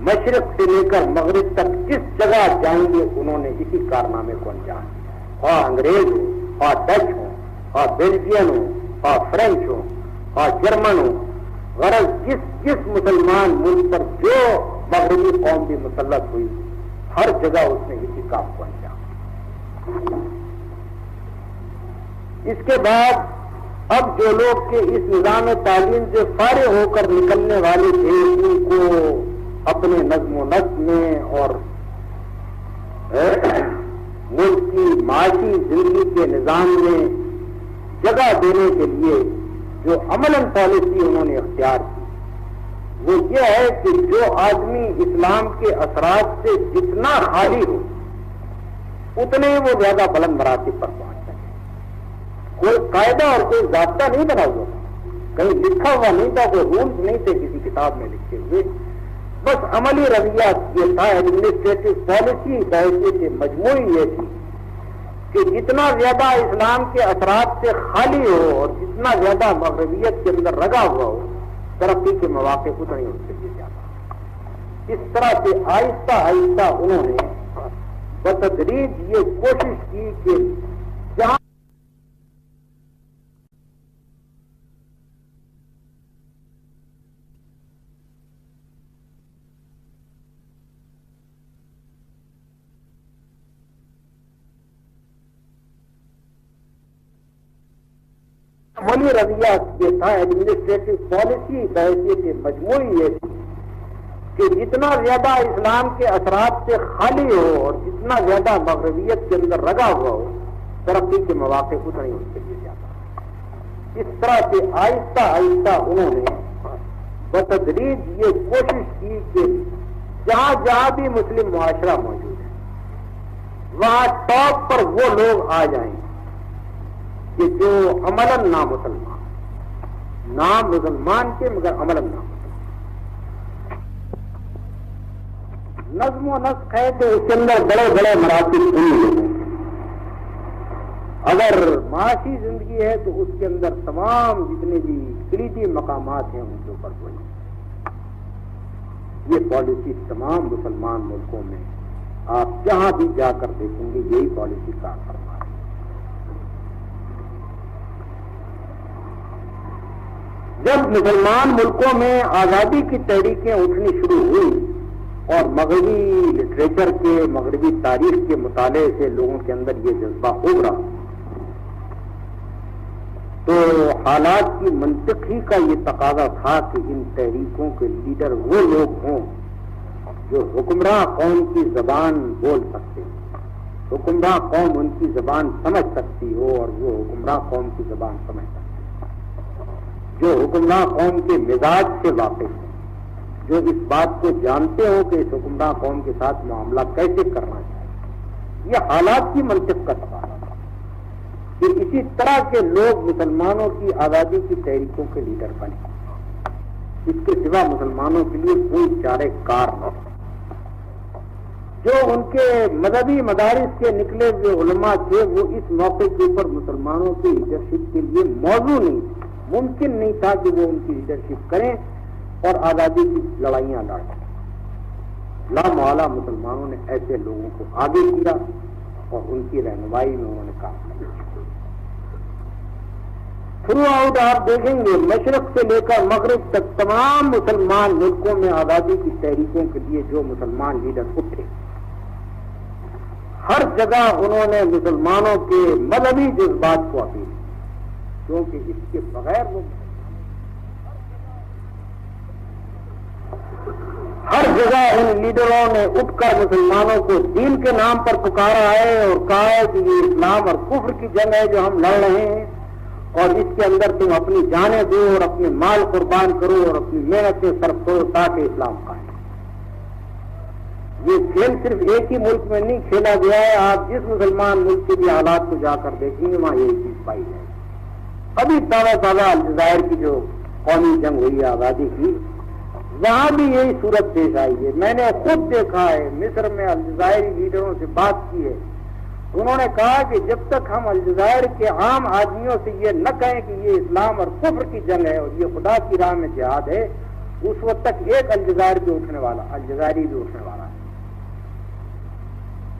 مشرق سے لے کر مغرب تک جس جگہ جائیں گے انہوں نے اسی کارنامے کو انجام دیا، خواہ انگریز ہو، خواہ ڈچ ہو، خواہ بیلجین ہو، خواہ فرینچ ہو، خواہ جرمن ہو. غرض جس مسلمان ملک پر جو مغربی قوم بھی مسلط ہوئی، ہر جگہ اس نے اسی کام کو انجام. اس کے بعد اب جو لوگ کے اس نظام تعلیم سے فارغ ہو کر نکلنے والے تھے ان کو اپنے نظم و نسق میں اور ملک کی معاشی زندگی کے نظام میں جگہ دینے کے لیے جو عملاً پالیسی انہوں نے اختیار کی وہ یہ ہے کہ جو آدمی اسلام کے اثرات سے جتنا خالی ہو اتنے وہ زیادہ بلند مراتب پر پہنچ سکے. کوئی قاعدہ اور کوئی ضابطہ نہیں بنا ہوا تھا، کہیں لکھا ہوا نہیں تھا، کوئی رولز نہیں تھے کسی کتاب میں لکھے ہوئے، بس عملی رویہ یہ تھا. ایڈمنسٹریٹو پالیسی بحیثیت مجموعی یہ تھی کہ جتنا زیادہ اسلام کے اثرات سے خالی ہو اور جتنا زیادہ مغربیت کے اندر رگا ہوا ہو ترقی کے مواقع اتنے ہی اس کے لیے زیادہ. اس طرح سے آہستہ آہستہ انہوں نے بتدریج یہ کوشش کی کہ جہاں عملی رویہ یہ تھا. ایڈمنسٹریٹو پالیسی بحیثیت مجموعی یہ تھی کہ جتنا زیادہ اسلام کے اثرات سے خالی ہو اور جتنا زیادہ مغربیت کے اندر رگا ہوا ہو ترقی کے مواقع اتنے ہی اس کے لیے زیادہ. اس طرح سے آہستہ آہستہ انہوں نے بتدریج یہ کوشش کی کہ جہاں جہاں بھی مسلم معاشرہ موجود ہے وہاں ٹاپ پر وہ لوگ آ جائیں کہ جو عملاً نام مسلمان کے مگر عملاً نام نظم و نسق ہے کہ اس کے اندر بڑے بڑے مراتب نہیں ہیں. اگر معاشی زندگی ہے تو اس کے اندر تمام جتنے بھی کلیدی مقامات ہیں ان کے اوپر ہوئی. یہ پالیسی تمام مسلمان ملکوں میں آپ جہاں بھی جا کر دیکھیں گے یہی پالیسی کا فرما ہے. جب مسلمان ملکوں میں آزادی کی تحریکیں اٹھنی شروع ہوئی اور مغربی لٹریچر کے، مغربی تاریخ کے مطالعے سے لوگوں کے اندر یہ جذبہ ابھرا تو حالات کی منطق ہی کا یہ تقاضا تھا کہ ان تحریکوں کے لیڈر وہ لوگ ہوں جو حکمراں قوم کی زبان بول سکتے ہیں، حکمراں قوم ان کی زبان سمجھ سکتی ہو اور وہ حکمراں قوم کی زبان سمجھ سکتے، جو حکمراں قوم کے مزاج سے واقف ہیں، جو اس بات کو جانتے ہوں کہ اس حکمراں قوم کے ساتھ معاملہ کیسے کرنا چاہیے. یہ حالات کی منطق کا تقاضا تھا کہ اسی طرح کے لوگ مسلمانوں کی آزادی کی تحریکوں کے لیڈر بنے، اس کے سوا مسلمانوں کے لیے کوئی چارہ کار نہ ہو۔ جو ان کے مذہبی مدارس کے نکلے ہوئے علماء تھے وہ اس موقع کے اوپر مسلمانوں کی لیڈرشپ کے لیے موضوع نہیں تھے، ممکن نہیں تھا کہ وہ ان کی لیڈرشپ کریں اور آزادی کی لڑائیاں لڑیں۔ لامحالہ مسلمانوں نے ایسے لوگوں کو آگے کیا اور ان کی رہنمائی میں انہوں نے کام کیا۔ تھرو آؤٹ آپ دیکھیں گے مشرق سے لے کر مغرب تک تمام مسلمان ملکوں میں آزادی کی تحریکوں کے لیے جو مسلمان لیڈر اٹھے، ہر جگہ انہوں نے مسلمانوں کے مذہبی جذبات کو اپیل کی، کیونکہ اس کے بغیر وہ ہر جگہ ان لیڈروں نے اٹھ کر مسلمانوں کو دین کے نام پر پکارا ہے اور کہا ہے کہ یہ اسلام اور کفر کی جنگ ہے جو ہم لڑ رہے ہیں، اور اس کے اندر تم اپنی جانیں دو اور اپنے مال قربان کرو اور اپنی محنتیں صرف کرو تاکہ اسلام قائم۔ یہ کھیل صرف ایک ہی ملک میں نہیں کھیلا گیا ہے، آپ جس مسلمان ملک کے بھی حالات کو جا کر دیکھیں گے وہاں یہی چیز پائی جائے گی۔ ابھی تازہ الجزائر کی جو قومی جنگ ہوئی ہے آزادی کی، وہاں بھی یہی صورت پیش آئی ہے۔ میں نے خود دیکھا ہے، مصر میں الجزائری لیڈروں سے بات کی ہے، انہوں نے کہا کہ جب تک ہم الجزائر کے عام آدمیوں سے یہ نہ کہیں کہ یہ اسلام اور کفر کی جنگ ہے اور یہ خدا کی راہ میں جہاد ہے، اس وقت تک ایک الجزائر بھی اٹھنے والا، الجزائری بھی اٹھنے والا ہے۔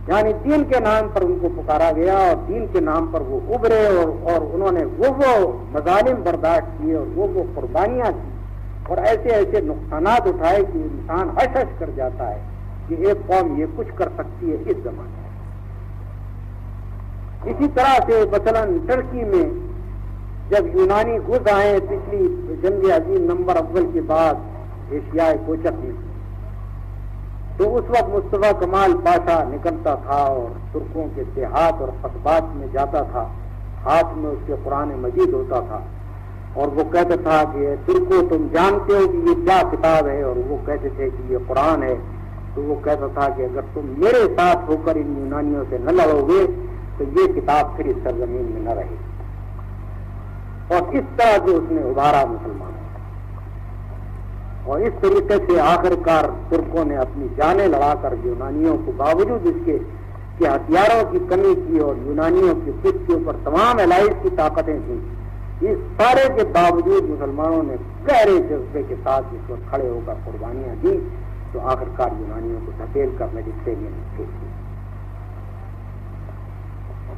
یعنی دین کے نام پر ان کو پکارا گیا اور دین کے نام پر وہ ابھرے اور انہوں نے وہ مظالم برداشت کیے اور وہ قربانیاں کی اور ایسے نقصانات اٹھائے کہ انسان ہش ہش کر جاتا ہے کہ ایک قوم یہ کچھ کر سکتی ہے اس زمانے میں۔ اسی طرح سے مثلاً ترکی میں جب یونانی گھس آئے پچھلی جنگ عظیم نمبر اول کے بعد ایشیائے کوچک میں، تو اس وقت مصطفیٰ کمال پاشا نکلتا تھا اور ترکوں کے دیہات اور قصبات میں جاتا تھا، ہاتھ میں اس کے قرآن مجید ہوتا تھا اور وہ کہتا تھا کہ ترکو تم جانتے ہو کہ یہ کیا کتاب ہے، اور وہ کہتے تھے کہ یہ قرآن ہے۔ تو وہ کہتا تھا کہ اگر تم میرے ساتھ ہو کر ان یونانیوں سے نہ لڑو گے تو یہ کتاب پھر اس سرزمین میں نہ رہے۔ اور اس طرح سے اس نے ابھارا مسلمانوں، اور اس طریقے سے آخر کار ترکوں نے اپنی جانیں لڑا کر یونانیوں کو باوجود اس کے کہ ہتھیاروں کی کمی کی اور یونانیوں کی خود کے اوپر تمام الائز کی طاقتیں تھیں، اس سارے کے باوجود مسلمانوں نے گہرے جذبے کے ساتھ اس وقت کھڑے ہو کر قربانیاں دی، تو آخر کار یونانیوں کو دھکیل کر میڈیٹرینین میں بھیج دیا۔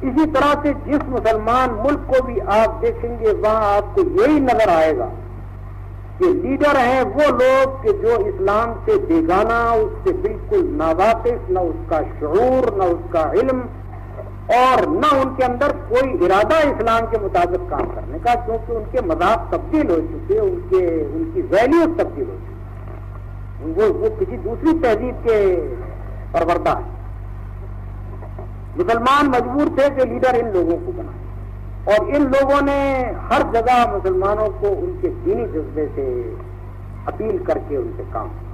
اسی طرح سے جس مسلمان ملک کو بھی آپ دیکھیں گے وہاں آپ کو یہی نظر آئے گا کہ لیڈر ہیں وہ لوگ کہ جو اسلام سے بیگانہ، اس سے بالکل ناواقف، نہ اس کا شعور، نہ اس کا علم، اور نہ ان کے اندر کوئی ارادہ اسلام کے مطابق کام کرنے کا، کیونکہ ان کے مذاہب تبدیل ہو چکے، ان کی ویلیوز تبدیل ہو چکی، وہ کسی دوسری تہذیب کے پروردہ ہیں۔ مسلمان مجبور تھے کہ لیڈر ان لوگوں کو بنائیں، اور ان لوگوں نے ہر جگہ مسلمانوں کو ان کے دینی جذبے سے اپیل کر کے ان سے کام کیا،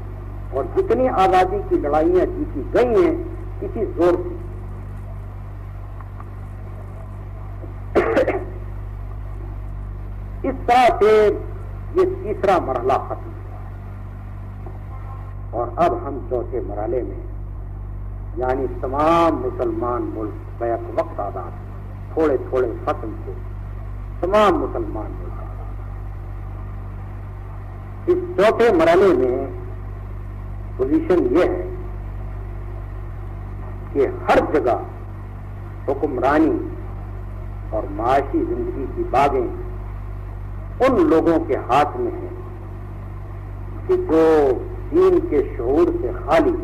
اور جتنی آزادی کی لڑائیاں جیتی گئی ہیں اسی زور سے۔ اس طرح سے یہ تیسرا مرحلہ ختم ہوا، اور اب ہم چوتھے مرحلے میں، یعنی تمام مسلمان ملک بیک وقت آزاد، تھوڑے تھوڑے ختم سے تمام مسلمان ملک آزاد۔ اس چوتھے مرحلے میں پوزیشن یہ ہے کہ ہر جگہ حکمرانی اور معاشی زندگی کی باغیں ان لوگوں کے ہاتھ میں ہیں کہ جو دین کے شعور سے خالی،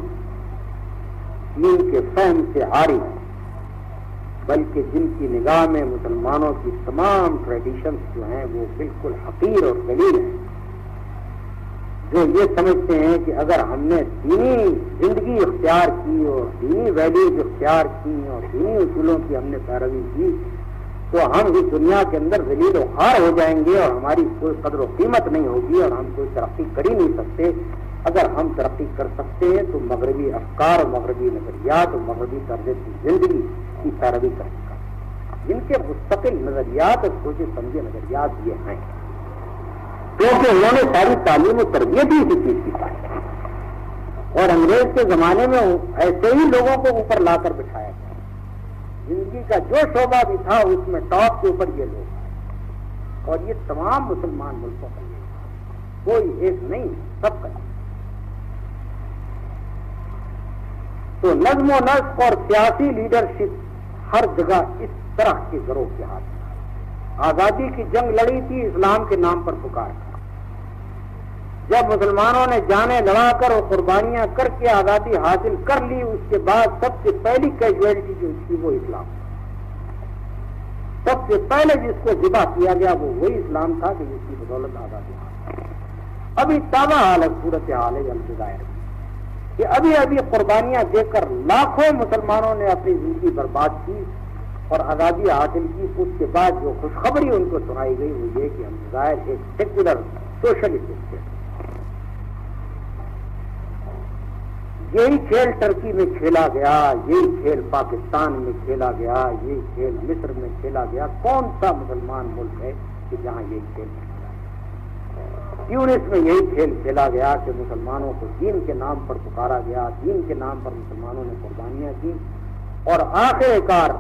دین کے فہم سے عاری، بلکہ جن کی نگاہ میں مسلمانوں کی تمام ٹریڈیشنز جو ہیں وہ بالکل حقیر اور ذلیل ہیں، جو یہ سمجھتے ہیں کہ اگر ہم نے دینی زندگی اختیار کی اور دینی ویلیوز اختیار کی اور دینی اصولوں کی ہم نے پیروی کی تو ہم اس دنیا کے اندر ذلیل و خوار ہو جائیں گے اور ہماری کوئی قدر و قیمت نہیں ہوگی اور ہم کوئی ترقی کر ہی نہیں سکتے، اگر ہم ترقی کر سکتے ہیں تو مغربی افکار اور مغربی نظریات اور مغربی طرز کی زندگی کی پیروی کر سکتا ہے، جن کے مستقل نظریات اور سوچے سمجھے نظریات یہ ہیں، کیونکہ انہوں نے ساری تعلیم و تربیت ہی اسی چیز کی پائی، اور انگریز کے زمانے میں ایسے ہی لوگوں کو اوپر لا کر بٹھایا گیا، زندگی کا جو شعبہ بھی تھا اس میں ٹاپ کے اوپر یہ لوگ ہیں، اور یہ تمام مسلمان ملکوں کا کوئی ایک نہیں، سب کا۔ تو نظم و نسق اور سیاسی لیڈرشپ ہر جگہ اس طرح کے گروہ کے ہاتھ میں۔ آزادی کی جنگ لڑی تھی اسلام کے نام پر پکار کر، جب مسلمانوں نے جانیں لڑا کر اور قربانیاں کر کے آزادی حاصل کر لی، اس کے بعد سب سے پہلی کیجویلٹی جو تھی وہ اسلام، سب سے پہلے جس کو ذبح کیا گیا وہ وہی اسلام تھا کہ جس کی بدولت آزادی حاصل۔ ابھی تازہ حالت صورت حال ہے الجزائر میں کہ ابھی ابھی قربانیاں دے کر لاکھوں مسلمانوں نے اپنی زندگی برباد کی اور آزادی حاصل کی۔ اس کے بعد جو خوشخبری ان کو سنائی گئی وہ یہ کہ الجزائر ایک سیکولر سوشلسٹ اسٹیٹ، یہی کھیل ترکی میں کھیلا گیا، یہی کھیل پاکستان میں کھیلا گیا، یہی کھیل مصر میں کھیلا گیا۔ کون سا مسلمان ملک ہے کہ جہاں یہی کھیل کھیلا گیا؟ ٹیونس میں یہی کھیل کھیلا گیا کہ مسلمانوں کو دین کے نام پر پکارا گیا، دین کے نام پر مسلمانوں نے قربانیاں کی، اور آخر کار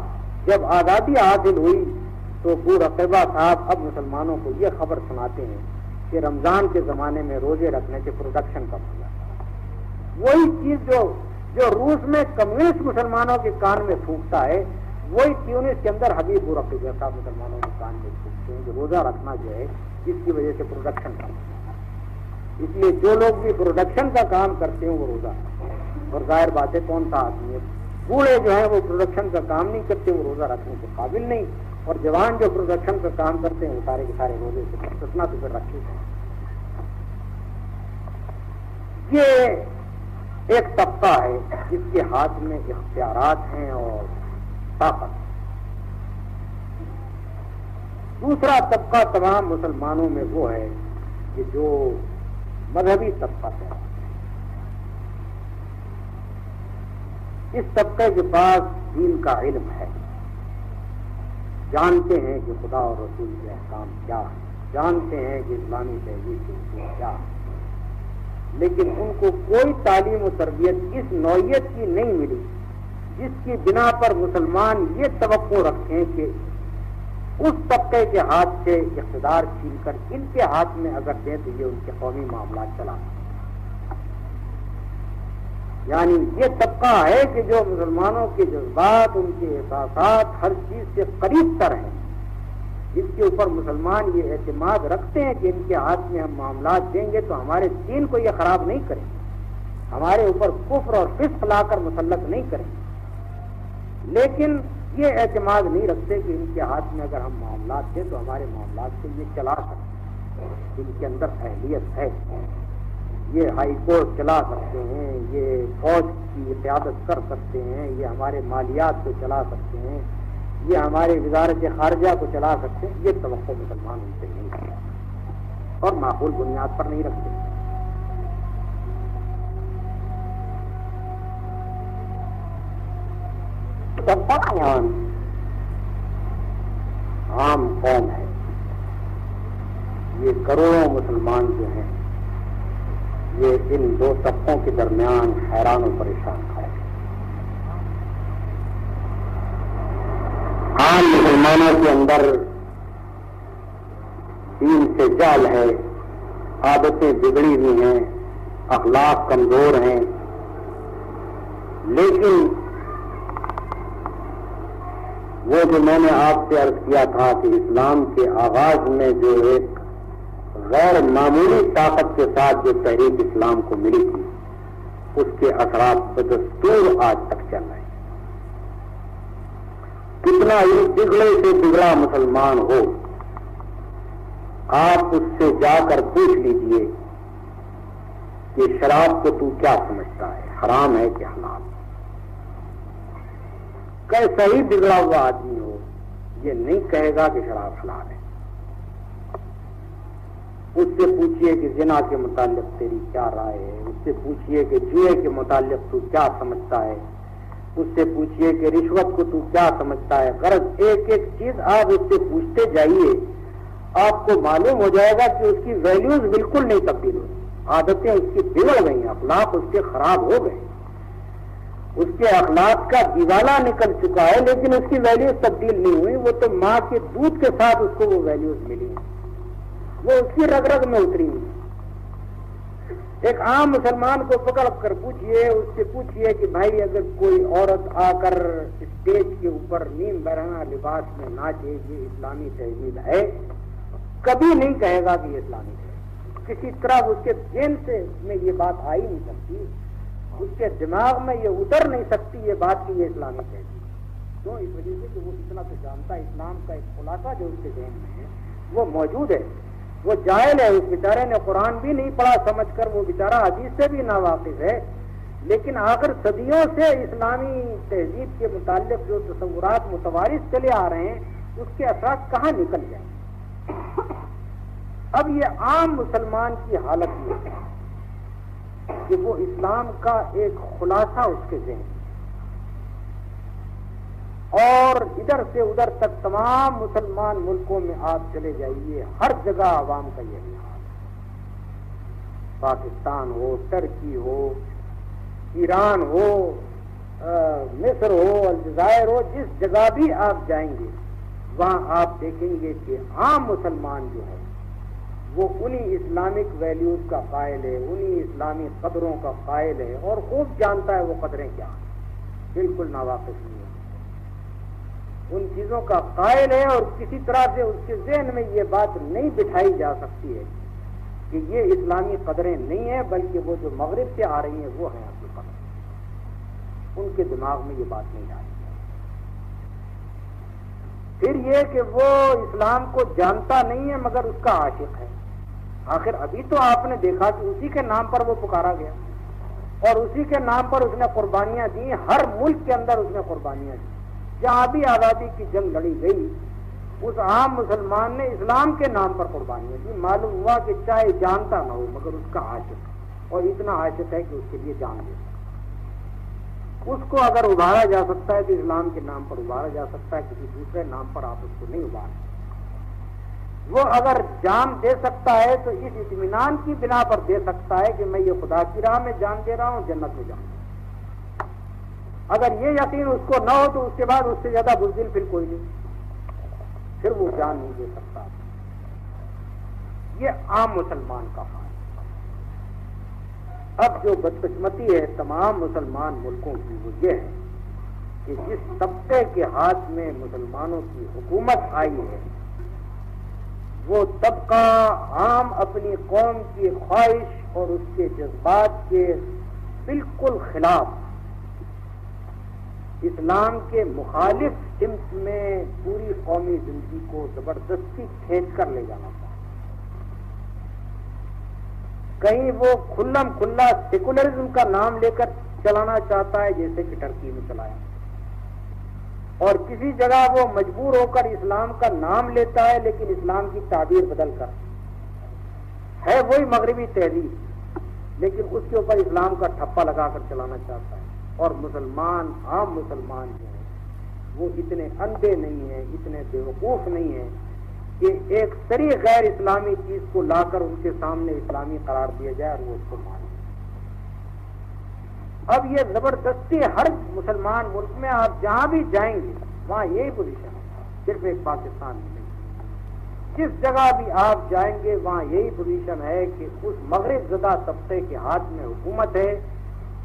جب آزادی حاصل ہوئی تو بورقیبہ صاحب اب مسلمانوں کو یہ خبر سناتے ہیں کہ رمضان کے زمانے میں روزے رکھنے سے پروڈکشن کم ہو جاتا ہے۔ وہی چیز جو روس میں کمیونسٹ مسلمانوں کے کان میں پھونکتا ہے، وہی ٹیونس کے اندر حبیب بورقیبہ صاحب مسلمانوں کے کان میں پھونکتے ہیں کہ روزہ رکھنا جو ہے جس کی وجہ سے پروڈکشن کم ہوتا ہے۔ اس لیے جو لوگ بھی پروڈکشن کا کام کرتے ہیں وہ روزہ رکھتے ہیں، اور ظاہر بات ہے کون سا آدمی ہے، بوڑھے جو ہیں وہ پروڈکشن کا کام نہیں کرتے، وہ روزہ رکھنے کے قابل نہیں، اور جوان جو پروڈکشن کا کام کرتے ہیں وہ سارے کے سارے روزے سے مستثنا تو پھر رکھتے ہیں۔ یہ ایک طبقہ ہے جس کے ہاتھ میں اختیارات ہیں اور طاقت۔ دوسرا طبقہ تمام مسلمانوں میں وہ ہے کہ جو مذہبی طبقہ ہے، اس طبقے کے پاس دین کا علم ہے، جانتے ہیں کہ خدا اور رسول کے احکام کیا ہے، جانتے ہیں کہ اسلامی تہذیب کے اصول کیا ہے، لیکن ان کو کوئی تعلیم و تربیت اس نوعیت کی نہیں ملی جس کی بنا پر مسلمان یہ توقع رکھیں کہ اس طبقے کے ہاتھ سے اقتدار چھین کر ان کے ہاتھ میں اگر دیں تو یہ ان کے قومی معاملات چلا۔ یعنی یہ طبقہ ہے کہ جو مسلمانوں کے جذبات، ان کے احساسات ہر چیز سے قریب تر ہیں، جس کے اوپر مسلمان یہ اعتماد رکھتے ہیں کہ ان کے ہاتھ میں ہم معاملات دیں گے تو ہمارے دین کو یہ خراب نہیں کریں گے، ہمارے اوپر کفر اور فسق لا کر مسلط نہیں کریں گے، لیکن یہ اعتماد نہیں رکھتے کہ ان کے ہاتھ میں اگر ہم معاملات دیں تو ہمارے معاملات کو یہ چلا سکتے ہیں، ان کے اندر اہلیت ہے، یہ ہائی کورٹ چلا سکتے ہیں، یہ فوج کی قیادت کر سکتے ہیں، یہ ہمارے مالیات کو چلا سکتے ہیں، یہ ہمارے وزارت خارجہ کو چلا سکتے ہیں۔ یہ توقع مسلمان ان سے نہیں کرتے اور معقول بنیاد پر نہیں رکھتے۔ عام قوم ہے، یہ کروڑوں مسلمان جو ہیں یہ ان دو طبقوں کے درمیان حیران و پریشان ہے۔ عام مسلمانوں کے اندر دین سے جہل ہے، عادتیں بگڑی ہوئی ہیں، اخلاق کمزور ہیں، لیکن وہ جو میں نے آپ سے عرض کیا تھا کہ اسلام کے آغاز میں جو ایک غیر معمولی طاقت کے ساتھ جو تحریک اسلام کو ملی تھی، اس کے اثرات بدستور آج تک چل رہے ہیں۔ کتنا ہی بگڑے سے بگڑا مسلمان ہو، آپ اس سے جا کر پوچھ لیجئے کہ شراب کو تو کیا سمجھتا ہے، حرام ہے کہ حلال؟ کیسا ہی بگڑا ہوا آدمی ہو، یہ نہیں کہے گا کہ شراب حلال ہے۔ اس سے پوچھئے کہ زنا کے متعلق تیری کیا رائے ہے، اس سے پوچھئے کہ جوئے کے متعلق تو کیا سمجھتا ہے، اس سے پوچھئے کہ رشوت کو تو کیا سمجھتا ہے۔ غرض ایک ایک چیز آپ اس سے پوچھتے جائیے، آپ کو معلوم ہو جائے گا کہ اس کی ویلیوز بالکل نہیں تبدیل ہوئی، عادتیں اس کی بگڑ گئی، اخلاق اس کے خراب ہو گئے، اس کے اخلاق کا دیوالہ نکل چکا ہے، لیکن اس کی ویلیوز تبدیل نہیں ہوئی۔ وہ تو ماں کے دودھ کے ساتھ اس کو وہ ویلیوز ملی، وہ اس کی رگ رگ میں اتری ہوئی۔ ایک عام مسلمان کو پکڑ کر پوچھئے، اس سے پوچھئے کہ بھائی اگر کوئی عورت آ کر اسٹیج کے اوپر نیم برہنہ لباس میں ناچے، یہ اسلامی تہذیب ہے؟ کبھی نہیں کہے گا کہ یہ اسلامی ہے، کسی طرح اس کے ذہن سے میں یہ بات آ ہی نہیں سکتی، اس کے دماغ میں یہ اتر نہیں سکتی یہ بات کہ یہ اسلامی تہذیب۔ کیوں؟ اس وجہ سے کہ وہ اتنا تو جانتا ہے، اسلام کا ایک خلاصہ جو اس کے ذہن میں ہے وہ موجود ہے، وہ جاہل ہے، اس بیچارے نے قرآن بھی نہیں پڑھا سمجھ کر، وہ بیچارہ حدیث سے بھی ناواقف ہے، لیکن آخر صدیوں سے اسلامی تہذیب کے متعلق جو تصورات متوارث چلے آ رہے ہیں اس کے اثرات کہاں نکل جائیں۔ اب یہ عام مسلمان کی حالت یہ ہے کہ وہ اسلام کا ایک خلاصہ اس کے ذہن، اور ادھر سے ادھر تک تمام مسلمان ملکوں میں آپ چلے جائیے، ہر جگہ عوام کا یہی حال، پاکستان ہو، ترکی ہو، ایران ہو، مصر ہو، الجزائر ہو، جس جگہ بھی آپ جائیں گے وہاں آپ دیکھیں گے کہ عام مسلمان جو ہے وہ انہی اسلامک ویلیوز کا قائل ہے، انہی اسلامی قدروں کا قائل ہے، اور خوب جانتا ہے وہ قدریں کیا ہیں، بالکل ناواقف نہیں ہے، ان چیزوں کا قائل ہے، اور کسی طرح سے اس کے ذہن میں یہ بات نہیں بٹھائی جا سکتی ہے کہ یہ اسلامی قدریں نہیں ہیں، بلکہ وہ جو مغرب سے آ رہی ہیں وہ ہیں اصل قدریں، ان کے دماغ میں یہ بات نہیں آئی۔ پھر یہ کہ وہ اسلام کو جانتا نہیں ہے مگر اس کا عاشق ہے۔ آخر ابھی تو آپ نے دیکھا کہ اسی کے نام پر وہ پکارا گیا، اور اسی کے نام پر اس نے قربانیاں دی، ہر ملک کے اندر اس نے قربانیاں دی، جہاں بھی آزادی کی جنگ لڑی گئی اس عام مسلمان نے اسلام کے نام پر قربانیاں دی۔ معلوم ہوا کہ چاہے جانتا نہ ہو مگر اس کا عاشق، اور اتنا عاشق ہے کہ اس کے لیے جان دے سکتا، اس کو اگر ابھارا جا سکتا ہے تو اسلام کے نام پر ابھارا جا سکتا ہے، کسی دوسرے نام پر آپ اس کو نہیں ابھار سکتے۔ وہ اگر جان دے سکتا ہے تو اس اطمینان کی بنا پر دے سکتا ہے کہ میں یہ خدا کی راہ میں جان دے رہا ہوں، جنت میں جاؤں۔ اگر یہ یقین اس کو نہ ہو تو اس کے بعد اس سے زیادہ بزدل پھر کوئی نہیں، پھر وہ جان نہیں دے سکتا۔ یہ عام مسلمان کا حال۔ اب جو بدقسمتی ہے تمام مسلمان ملکوں کی وہ یہ ہے کہ جس طبقے کے ہاتھ میں مسلمانوں کی حکومت آئی ہے وہ طبقہ عام اپنی قوم کی خواہش اور اس کے جذبات کے بالکل خلاف اسلام کے مخالف سمت میں پوری قومی زندگی کو زبردستی کھینچ کر لے جانا چاہتا ہے۔ کہیں وہ کھلم کھلا سیکولرزم کا نام لے کر چلانا چاہتا ہے جیسے کہ ٹرکی میں چلایا، اور کسی جگہ وہ مجبور ہو کر اسلام کا نام لیتا ہے لیکن اسلام کی تعبیر بدل کر، ہے وہی مغربی تہذیب لیکن اس کے اوپر اسلام کا ٹھپا لگا کر چلانا چاہتا ہے۔ اور مسلمان، عام مسلمان جو ہیں وہ اتنے اندھے نہیں ہیں، اتنے بیوقوف نہیں ہیں کہ ایک صریح غیر اسلامی چیز کو لا کر ان کے سامنے اسلامی قرار دیا جائے اور وہ اس کو مان لیں۔ اب یہ زبردستی ہر مسلمان ملک میں آپ جہاں بھی جائیں گے وہاں یہی پوزیشن ہے، صرف ایک پاکستان میں نہیں، جس جگہ بھی آپ جائیں گے وہاں یہی پوزیشن ہے کہ اس مغرب زدہ طبقے کے ہاتھ میں حکومت ہے،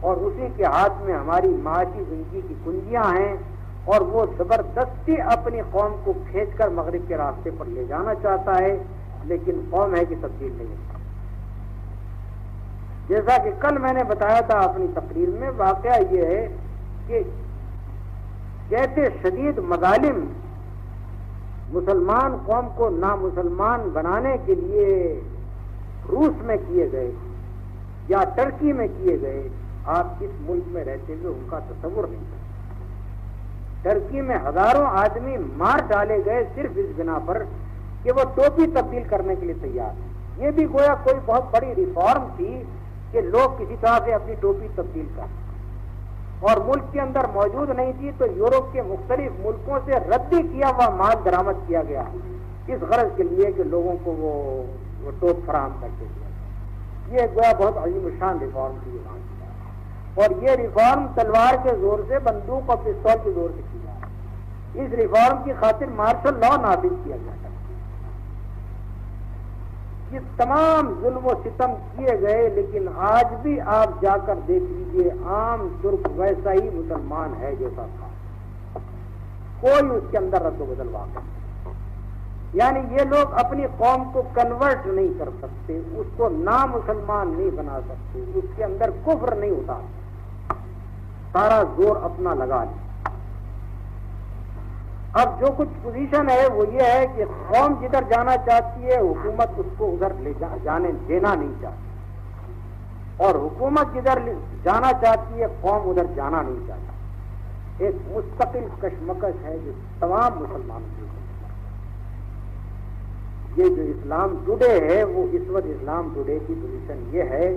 اور اسی کے ہاتھ میں ہماری معاشی زندگی کی کنجیاں ہیں، اور وہ زبردستی اپنی قوم کو کھینچ کر مغرب کے راستے پر لے جانا چاہتا ہے، لیکن قوم ہے کہ تبدیل نہیں ہے۔ جیسا کہ کل میں نے بتایا تھا اپنی تقریر میں، واقعہ یہ ہے کہ کیسے شدید مظالم مسلمان قوم کو نامسلمان بنانے کے لیے روس میں کیے گئے یا ترکی میں کیے گئے، آپ اس ملک میں رہتے ہوئے ان کا تصور نہیں کرتے۔ ترکی میں ہزاروں آدمی مار ڈالے گئے صرف اس بنا پر کہ وہ ٹوپی تبدیل کرنے کے لیے تیار ہیں، یہ بھی گویا کوئی بہت بڑی ریفارم تھی کہ لوگ کسی طرح سے اپنی ٹوپی تبدیل کر، اور ملک کے اندر موجود نہیں تھی تو یورپ کے مختلف ملکوں سے ردی کیا ہوا مال درآمد کیا گیا اس غرض کے لیے کہ لوگوں کو وہ ٹوپ فراہم کر کے دیا۔ یہ گویا بہت عظیم الشان ریفارم تھی یہاں کی، اور یہ ریفارم تلوار کے زور سے، بندوق اور پستول کے زور سے کی جا رہی ہے۔ اس ریفارم کی خاطر مارشل لا نافذ کیا گیا تھا۔ یہ تمام ظلم و ستم کیے گئے، لیکن آج بھی آپ جا کر دیکھ لیجئے عام ترک ویسا ہی مسلمان ہے جیسا تھا، کوئی اس کے اندر رد و بدل واقع نہیں۔ یعنی یہ لوگ اپنی قوم کو کنورٹ نہیں کر سکتے، اس کو نامسلمان نہیں بنا سکتے، اس کے اندر کفر نہیں اتار سکتے، سارا زور اپنا لگا لیں۔ اب جو کچھ پوزیشن ہے وہ یہ ہے کہ قوم جدھر جانا چاہتی ہے حکومت اس کو ادھر لے جانے دینا نہیں چاہتی، اور حکومت جدھر جانا چاہتی ہے قوم ادھر جانا نہیں چاہتی۔ ایک مستقل کشمکش ہے جو تمام مسلمانوں کے، یہ جو اسلام ٹوڈے ہے وہ اس وقت اسلام ٹوڈے کی پوزیشن یہ ہے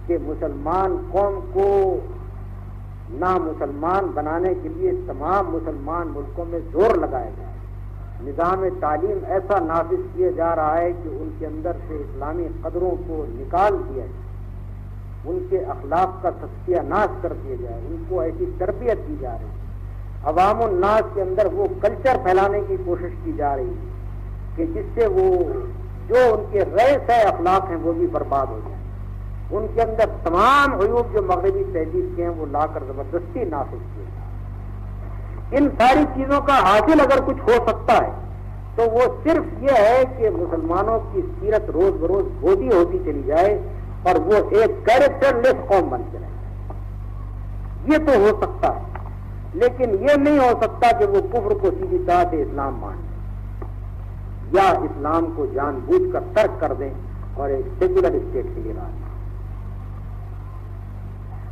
کہ مسلمان قوم کو نامسلمان بنانے کے لیے تمام مسلمان ملکوں میں زور لگایا جائے، نظام تعلیم ایسا نافذ کیا جا رہا ہے کہ ان کے اندر سے اسلامی قدروں کو نکال دیا جائے، ان کے اخلاق کا تزکیہ ناش کر دیا جائے، ان کو ایسی تربیت دی جا رہی ہے، عوام الناس کے اندر وہ کلچر پھیلانے کی کوشش کی جا رہی ہے کہ جس سے وہ جو ان کے ریس ہے اخلاق ہیں وہ بھی برباد ہو جائیں، ان کے اندر تمام عیوب جو مغربی تہذیب کے ہیں وہ لا کر زبردستی نافذ کیے جائیں۔ ان ساری چیزوں کا حاصل اگر کچھ ہو سکتا ہے تو وہ صرف یہ ہے کہ مسلمانوں کی سیرت روز بروز بودی ہوتی چلی جائے اور وہ ایک کیریکٹر لیس قوم بن کے رہے۔ یہ تو ہو سکتا ہے، لیکن یہ نہیں ہو سکتا کہ وہ کفر کو سیدھی طرح سے اسلام مان یا اسلام کو جان بوجھ کر ترک کر دیں اور ایک سیکولر اسٹیٹ کے لیے راضی۔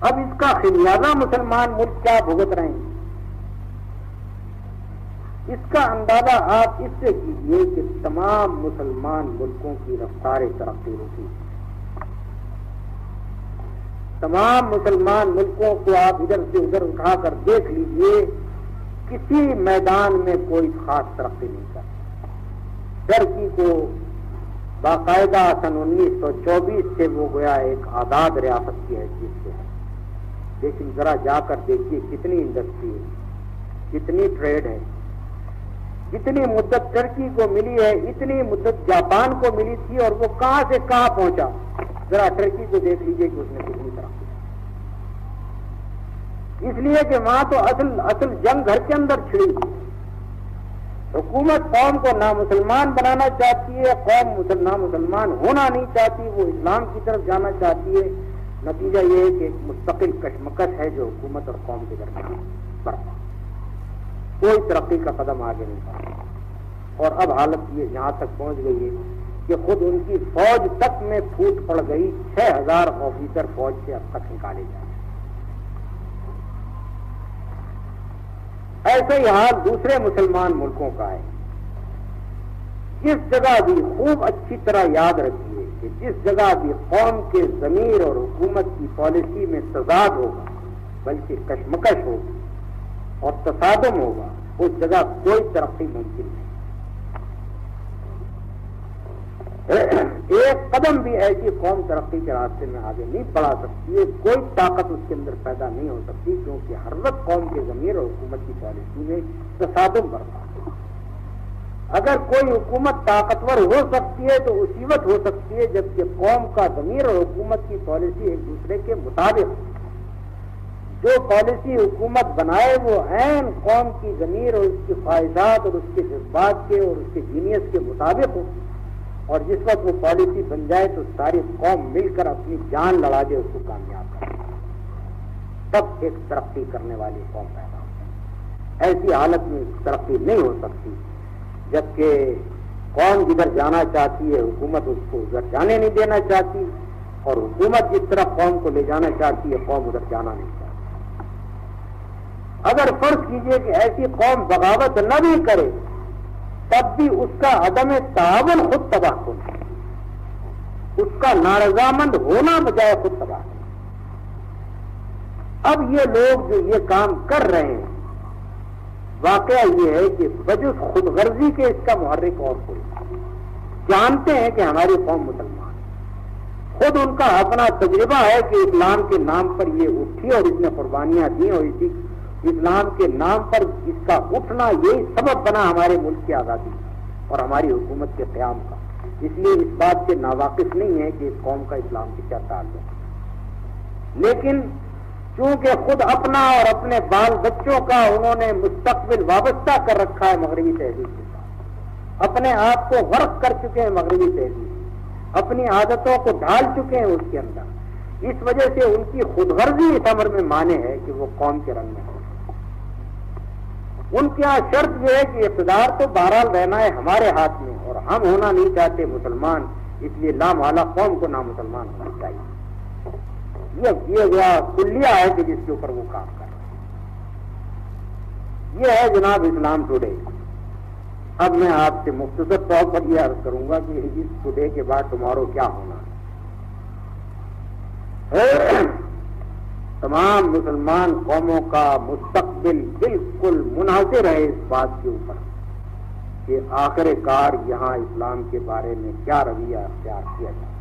اب اس کا خمیازہ مسلمان ملک کیا بھگت رہے ہیں، اس کا اندازہ آپ اس سے کیجئے کہ تمام مسلمان ملکوں کی رفتار ترقی رکی، تمام مسلمان ملکوں کو آپ ادھر سے ادھر اٹھا کر دیکھ لیجئے، کسی میدان میں کوئی خاص ترقی نہیں کرتا۔ ترکی کو باقاعدہ سن 1924 سے وہ گویا ایک آزاد ریاست کی حیثیت سے ہے، لیکن ذرا جا کر دیکھیے کتنی انڈسٹری ہے، کتنی ٹریڈ ہے، جتنی مدت ترکی کو ملی ہے اتنی مدت جاپان کو ملی تھی، اور وہ کہاں سے کہاں پہنچا۔ ذرا ترکی کو دیکھ لیجئے کہ اس نے کتنی ترقی، اس لیے کہ وہاں تو اصل جنگ گھر کے اندر چھڑی ہوئی۔ حکومت قوم کو نامسلمان بنانا چاہتی ہے، قوم نامسلمان ہونا نہیں چاہتی، وہ اسلام کی طرف جانا چاہتی ہے۔ نتیجہ یہ ہے کہ ایک مستقل کشمکش ہے جو حکومت اور قوم کے درمیان برپا، کوئی ترقی کا قدم آگے نہیں بڑھا، اور اب حالت یہ یہاں تک پہنچ گئی ہے کہ خود ان کی فوج تک میں پھوٹ پڑ گئی، 6000 آفیسر فوج سے اب تک نکالے جائیں۔ ایسا ہی حال دوسرے مسلمان ملکوں کا ہے۔ جس جگہ بھی خوب اچھی طرح یاد رکھیے کہ جس جگہ بھی قوم کے ضمیر اور حکومت کی پالیسی میں تضاد ہوگا، بلکہ کشمکش ہوگی اور تصادم ہوگا، اس جگہ کوئی ترقی ممکن نہیں۔ ایک قدم بھی ایسی قوم ترقی کے راستے میں آگے نہیں بڑھا سکتی ہے، کوئی طاقت اس کے اندر پیدا نہیں ہو سکتی، کیونکہ ہر وقت قوم کے ضمیر اور حکومت کی پالیسی میں تصادم برپا ہے۔ اگر کوئی حکومت طاقتور ہو سکتی ہے تو اسی وقت ہو سکتی ہے جبکہ قوم کا ضمیر اور حکومت کی پالیسی ایک دوسرے کے مطابق ہو۔ جو پالیسی حکومت بنائے وہ عین قوم کی ضمیر اور اس کی خواہشات اور اس کے جذبات کے اور اس کے جینیس کے مطابق ہو، اور جس وقت وہ پالیسی بن جائے تو ساری قوم مل کر اپنی جان لڑا دے اس کو کامیاب کرے، تب ایک ترقی کرنے والی قوم پیدا ہوتی ہے۔ ایسی حالت میں ترقی نہیں ہو سکتی جبکہ قوم جدھر جانا چاہتی ہے حکومت اس کو ادھر جانے نہیں دینا چاہتی، اور حکومت جس طرح قوم کو لے جانا چاہتی ہے قوم ادھر جانا نہیں چاہتی۔ اگر فرض کیجئے کہ ایسی قوم بغاوت نہ بھی کرے تب بھی اس کا عدم تعاون خود تباہ کن ہے۔ اس کا نارضامند ہونا بجائے خود تباہ ہے۔ اب یہ لوگ جو یہ کام کر رہے ہیں، واقعہ یہ ہے کہ بجز خود غرضی کے اس کا محرک اور کوئی نہیں۔ جانتے ہیں کہ ہماری قوم مسلمان ہے، خود ان کا اپنا تجربہ ہے کہ اسلام کے نام پر یہ اٹھی اور اس نے قربانیاں دی، اور اسی اسلام کے نام پر اس کا اٹھنا یہی سبب بنا ہمارے ملک کی آزادی اور ہماری حکومت کے قیام کا۔ اس لیے اس بات سے ناواقف نہیں ہے کہ اس قوم کا اسلام سے کیا تعلق ہے، لیکن چونکہ خود اپنا اور اپنے بال بچوں کا انہوں نے مستقبل وابستہ کر رکھا ہے مغربی تہذیب کے ساتھ، اپنے آپ کو غرق کر چکے ہیں مغربی تہذیب، اپنی عادتوں کو ڈھال چکے ہیں اس کے اندر، اس وجہ سے ان کی خود غرضی اس امر میں مانے ہے کہ وہ قوم کے رنگ میں ہو۔ ان کے یہاں شرط یہ ہے کہ اقتدار تو بہرحال رہنا ہے ہمارے ہاتھ میں، اور ہم ہونا نہیں چاہتے مسلمان، اس لیے لامحالہ قوم کو نامسلمان ہونا چاہیے۔ یہ کلیہ ہے کہ جس کے اوپر وہ کام کر رہے ہیں۔ یہ ہے جناب اسلام ٹوڈے۔ اب میں آپ سے مختصر طور پر یہ عرض کروں گا کہ اس ٹوڈے کے بعد ٹمارو کیا ہونا ہے۔ تمام مسلمان قوموں کا مستقبل بالکل منحصر ہے اس بات کے اوپر کہ آخر کار یہاں اسلام کے بارے میں کیا رویہ اختیار کیا جاتا ہے۔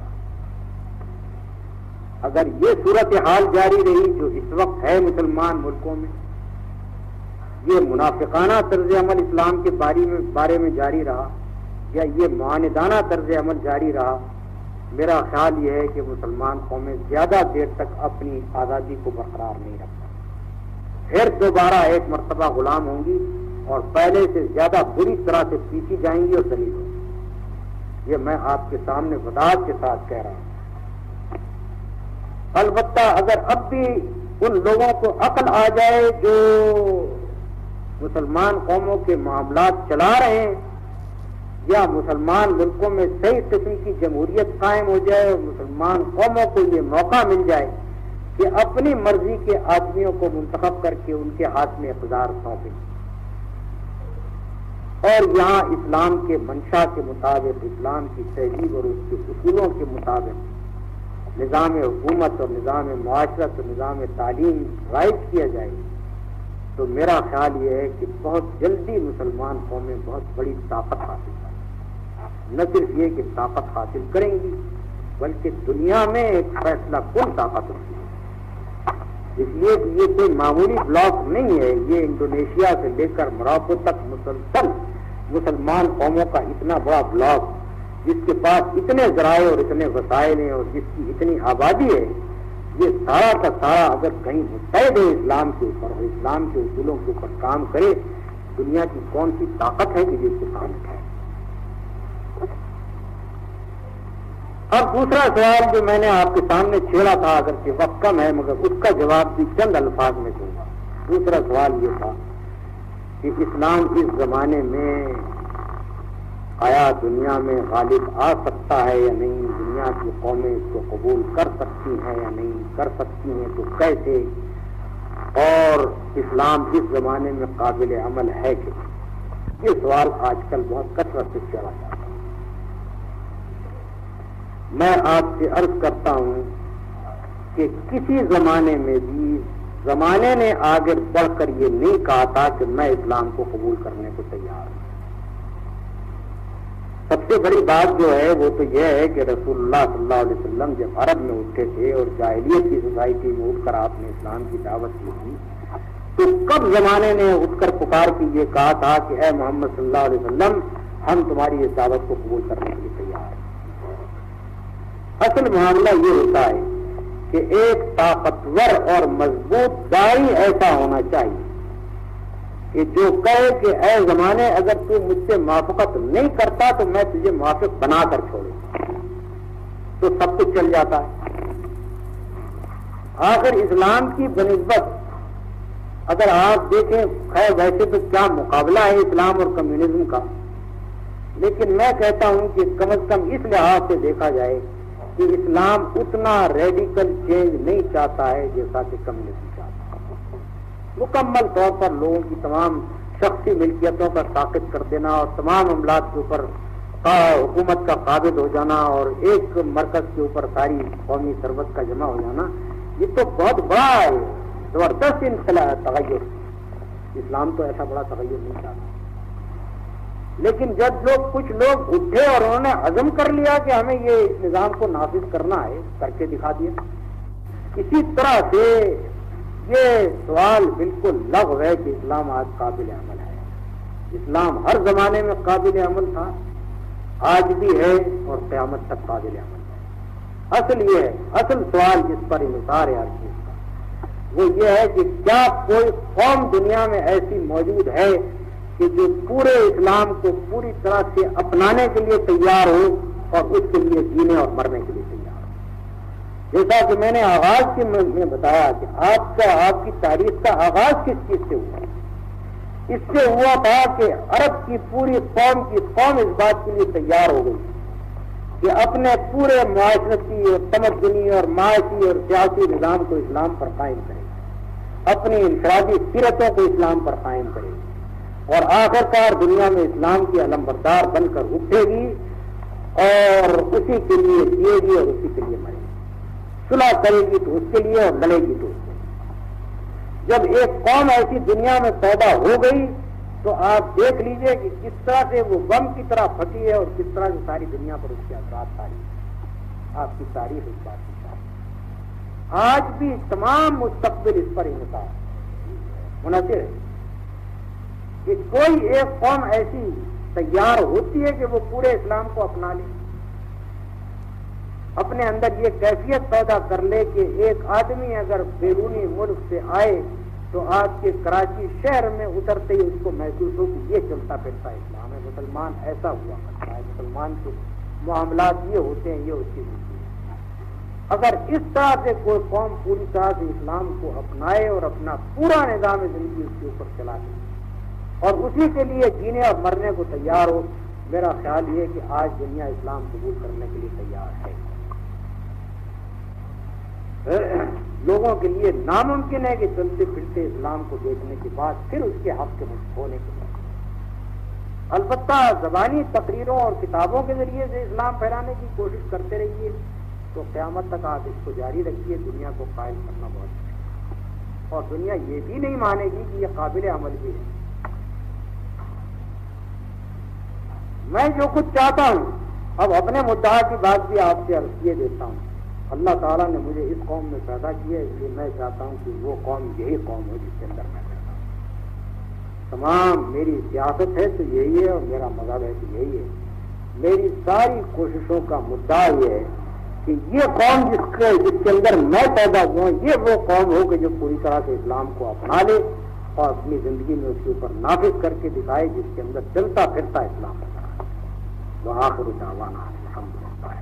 اگر یہ صورتحال جاری رہی جو اس وقت ہے مسلمان ملکوں میں، یہ منافقانہ طرز عمل اسلام کے بارے میں جاری رہا، یا یہ معاندانہ طرز عمل جاری رہا، میرا خیال یہ ہے کہ مسلمان قومیں زیادہ دیر تک اپنی آزادی کو برقرار نہیں رکھ سکتی، پھر دوبارہ ایک مرتبہ غلام ہوں گی اور پہلے سے زیادہ بری طرح سے پیچھی جائیں گی اور ذلیل ہوں گی۔ یہ میں آپ کے سامنے وضاحت کے ساتھ کہہ رہا ہوں۔ البتہ اگر اب بھی ان لوگوں کو عقل آ جائے جو مسلمان قوموں کے معاملات چلا رہے ہیں، یا مسلمان ملکوں میں صحیح قسم کی جمہوریت قائم ہو جائے اور مسلمان قوموں کو یہ موقع مل جائے کہ اپنی مرضی کے آدمیوں کو منتخب کر کے ان کے ہاتھ میں اقتدار سونپیں، اور یہاں اسلام کے منشا کے مطابق، اسلام کی تہذیب اور اس کے اصولوں کے مطابق نظام حکومت اور نظام معاشرت اور نظام تعلیم رائج کیا جائے، تو میرا خیال یہ ہے کہ بہت جلدی مسلمان قومیں بہت بڑی طاقت حاصل کریں۔ نہ صرف یہ کہ طاقت حاصل کریں گی، بلکہ دنیا میں ایک فیصلہ کن طاقت ہوتی ہے۔ اس لیے کہ یہ کوئی معمولی بلاک نہیں ہے، یہ انڈونیشیا سے لے کر موراکو تک مسلسل مسلمان قوموں کا اتنا بڑا بلاک، جس کے پاس اتنے ذرائع اور اتنے وسائل ہیں اور جس کی اتنی آبادی ہے، یہ سارا کا سارا اگر کہیں متحد ہے اسلام کے اوپر اور اسلام کے اصولوں کے اوپر کام کرے، دنیا کی کون سی طاقت ہے کہ جس کو کام اٹھائے۔ اب دوسرا سوال جو میں نے آپ کے سامنے چھیڑا تھا، اگر کہ وقت کم ہے مگر اس کا جواب بھی چند الفاظ میں دوں گا۔ دوسرا سوال یہ تھا کہ اسلام اس زمانے میں آیا دنیا میں غالب آ سکتا ہے یا نہیں، دنیا کی قومیں اس کو قبول کر سکتی ہیں یا نہیں کر سکتی ہیں تو کیسے، اور اسلام اس زمانے میں قابل عمل ہے کہ یہ سوال آج کل بہت کثرت سے چلا جاتا ہے۔ میں آپ سے عرض کرتا ہوں کہ کسی زمانے میں بھی زمانے نے آگے بڑھ کر یہ نہیں کہا تھا کہ میں اسلام کو قبول کرنے کو تیار ہوں۔ سب سے بڑی بات جو ہے وہ تو یہ ہے کہ رسول اللہ صلی اللہ علیہ وسلم جب عرب میں اٹھے تھے اور جاہلیت کی سوسائٹی میں اٹھ کر آپ نے اسلام کی دعوت کی تھی، تو کب زمانے نے اٹھ کر پکار کے یہ کہا تھا کہ اے محمد صلی اللہ علیہ وسلم، ہم تمہاری اس دعوت کو قبول کرنے کے لیے تیار ہیں۔ اصل معاملہ یہ ہوتا ہے کہ ایک طاقتور اور مضبوط داعی ایسا ہونا چاہیے کہ جو کہے کہ اے زمانے، اگر تو مجھ سے موافقت نہیں کرتا تو میں تجھے موافق بنا کر چھوڑوں، تو سب کچھ چل جاتا ہے۔ آخر اسلام کی بنسبت اگر آپ دیکھیں، خیر ویسے تو کیا مقابلہ ہے اسلام اور کمیونزم کا، لیکن میں کہتا ہوں کہ کم از کم اس لحاظ سے دیکھا جائے کہ اسلام اتنا ریڈیکل چینج نہیں چاہتا ہے جیسا کہ کمیونزم چاہتا ہے۔ مکمل طور پر لوگوں کی تمام شخصی ملکیتوں کا ساقط کر دینا اور تمام معاملات کے اوپر حکومت کا قابض ہو جانا اور ایک مرکز کے اوپر ساری قومی ثروت کا جمع ہو جانا، یہ تو بہت بڑا زبردست تغیر۔ اسلام تو ایسا بڑا تغیر نہیں چاہتا، لیکن جب کچھ لوگ اٹھے اور انہوں نے عزم کر لیا کہ ہمیں یہ اس نظام کو نافذ کرنا ہے، کر کے دکھا دیا۔ اسی طرح سے یہ سوال بالکل لغو ہے کہ اسلام آج قابل عمل ہے۔ اسلام ہر زمانے میں قابل عمل تھا، آج بھی ہے اور قیامت تک قابل عمل ہے۔ اصل یہ ہے، اصل سوال جس پر انحصار ہے ہر چیز کا، وہ یہ ہے کہ کیا کوئی قوم دنیا میں ایسی موجود ہے کہ جو پورے اسلام کو پوری طرح سے اپنانے کے لیے تیار ہو اور اس کے لیے جینے اور مرنے کے لیے تیار ہو۔ جیسا کہ میں نے آغاز کے میں بتایا کہ آپ کی تاریخ کا آغاز کس چیز سے ہوا؟ اس سے ہوا تھا کہ عرب کی پوری قوم اس بات کے لیے تیار ہو گئی کہ اپنے پورے معاشرتی اور تمدنی اور معاشی اور سیاسی نظام کو اسلام پر قائم کرے، اپنی انفرادی سیرتوں کو اسلام پر قائم کرے اور آخرکار دنیا میں اسلام کی علمبردار بن کر اٹھے گی اور اسی کے لیے جیے گی اور اسی کے لیے مرے گی، صلح کرے گی تو اس کے لیے اور لڑے گی تو اس کے لیے۔ جب ایک قوم ایسی دنیا میں پیدا ہو گئی تو آپ دیکھ لیجئے کہ کس طرح سے وہ بم کی طرح پھٹی ہے اور کس طرح سے ساری دنیا پر اس کے اثرات تاریخ، آپ کی تاریخ اس بات کی تاریخ۔ آج بھی تمام مستقبل اس پر منحصر ہے کہ کوئی ایک قوم ایسی تیار ہوتی ہے کہ وہ پورے اسلام کو اپنا لے، اپنے اندر یہ کیفیت پیدا کر لے کہ ایک آدمی اگر بیرونی ملک سے آئے تو آپ کے کراچی شہر میں اترتے ہی اس کو محسوس ہو کہ یہ چلتا پھرتا اسلام ہے، مسلمان ایسا ہوا کرتا ہے، مسلمان کے معاملات یہ ہوتے ہیں، یہ اس کی ہوتی ہے۔ اگر اس طرح سے کوئی قوم پوری طرح سے اسلام کو اپنائے اور اپنا پورا نظام زندگی اس کے اوپر چلا لے اور اسی کے لیے جینے اور مرنے کو تیار ہو، میرا خیال یہ کہ آج دنیا اسلام قبول کرنے کے لیے تیار ہے۔ لوگوں کے لیے ناممکن ہے کہ چلتے پھرتے اسلام کو دیکھنے کے بعد پھر اس کے حق کے ہونے کے بعد البتہ زبانی تقریروں اور کتابوں کے ذریعے سے اسلام پھیلانے کی کوشش کرتے رہیے تو قیامت تک آپ اس کو جاری رکھیے، دنیا کو قائل کرنا بہت مشکل ہے اور دنیا یہ بھی نہیں مانے گی کہ یہ قابل عمل بھی ہے۔ میں جو کچھ چاہتا ہوں، اب اپنے مدعا کی بات بھی آپ سے عرض کیے دیتا ہوں۔ اللہ تعالیٰ نے مجھے اس قوم میں پیدا کیا ہے، اس لیے میں چاہتا ہوں کہ وہ قوم یہی قوم ہو جس کے اندر میں رہتا ہوں۔ تمام میری سیاست ہے تو یہی ہے اور میرا مذہب ہے تو یہی ہے۔ میری ساری کوششوں کا مدعا یہ ہے کہ یہ قوم جس کے اندر میں پیدا ہوا ہوں، یہ وہ قوم ہو کہ جو پوری طرح سے اسلام کو اپنا لے اور اپنی زندگی میں اس کے اوپر نافذ کر کے دکھائے، جس کے اندر چلتا پھرتا اسلام ہوتا ہے۔ وآخر دعوانا الحمدللہ۔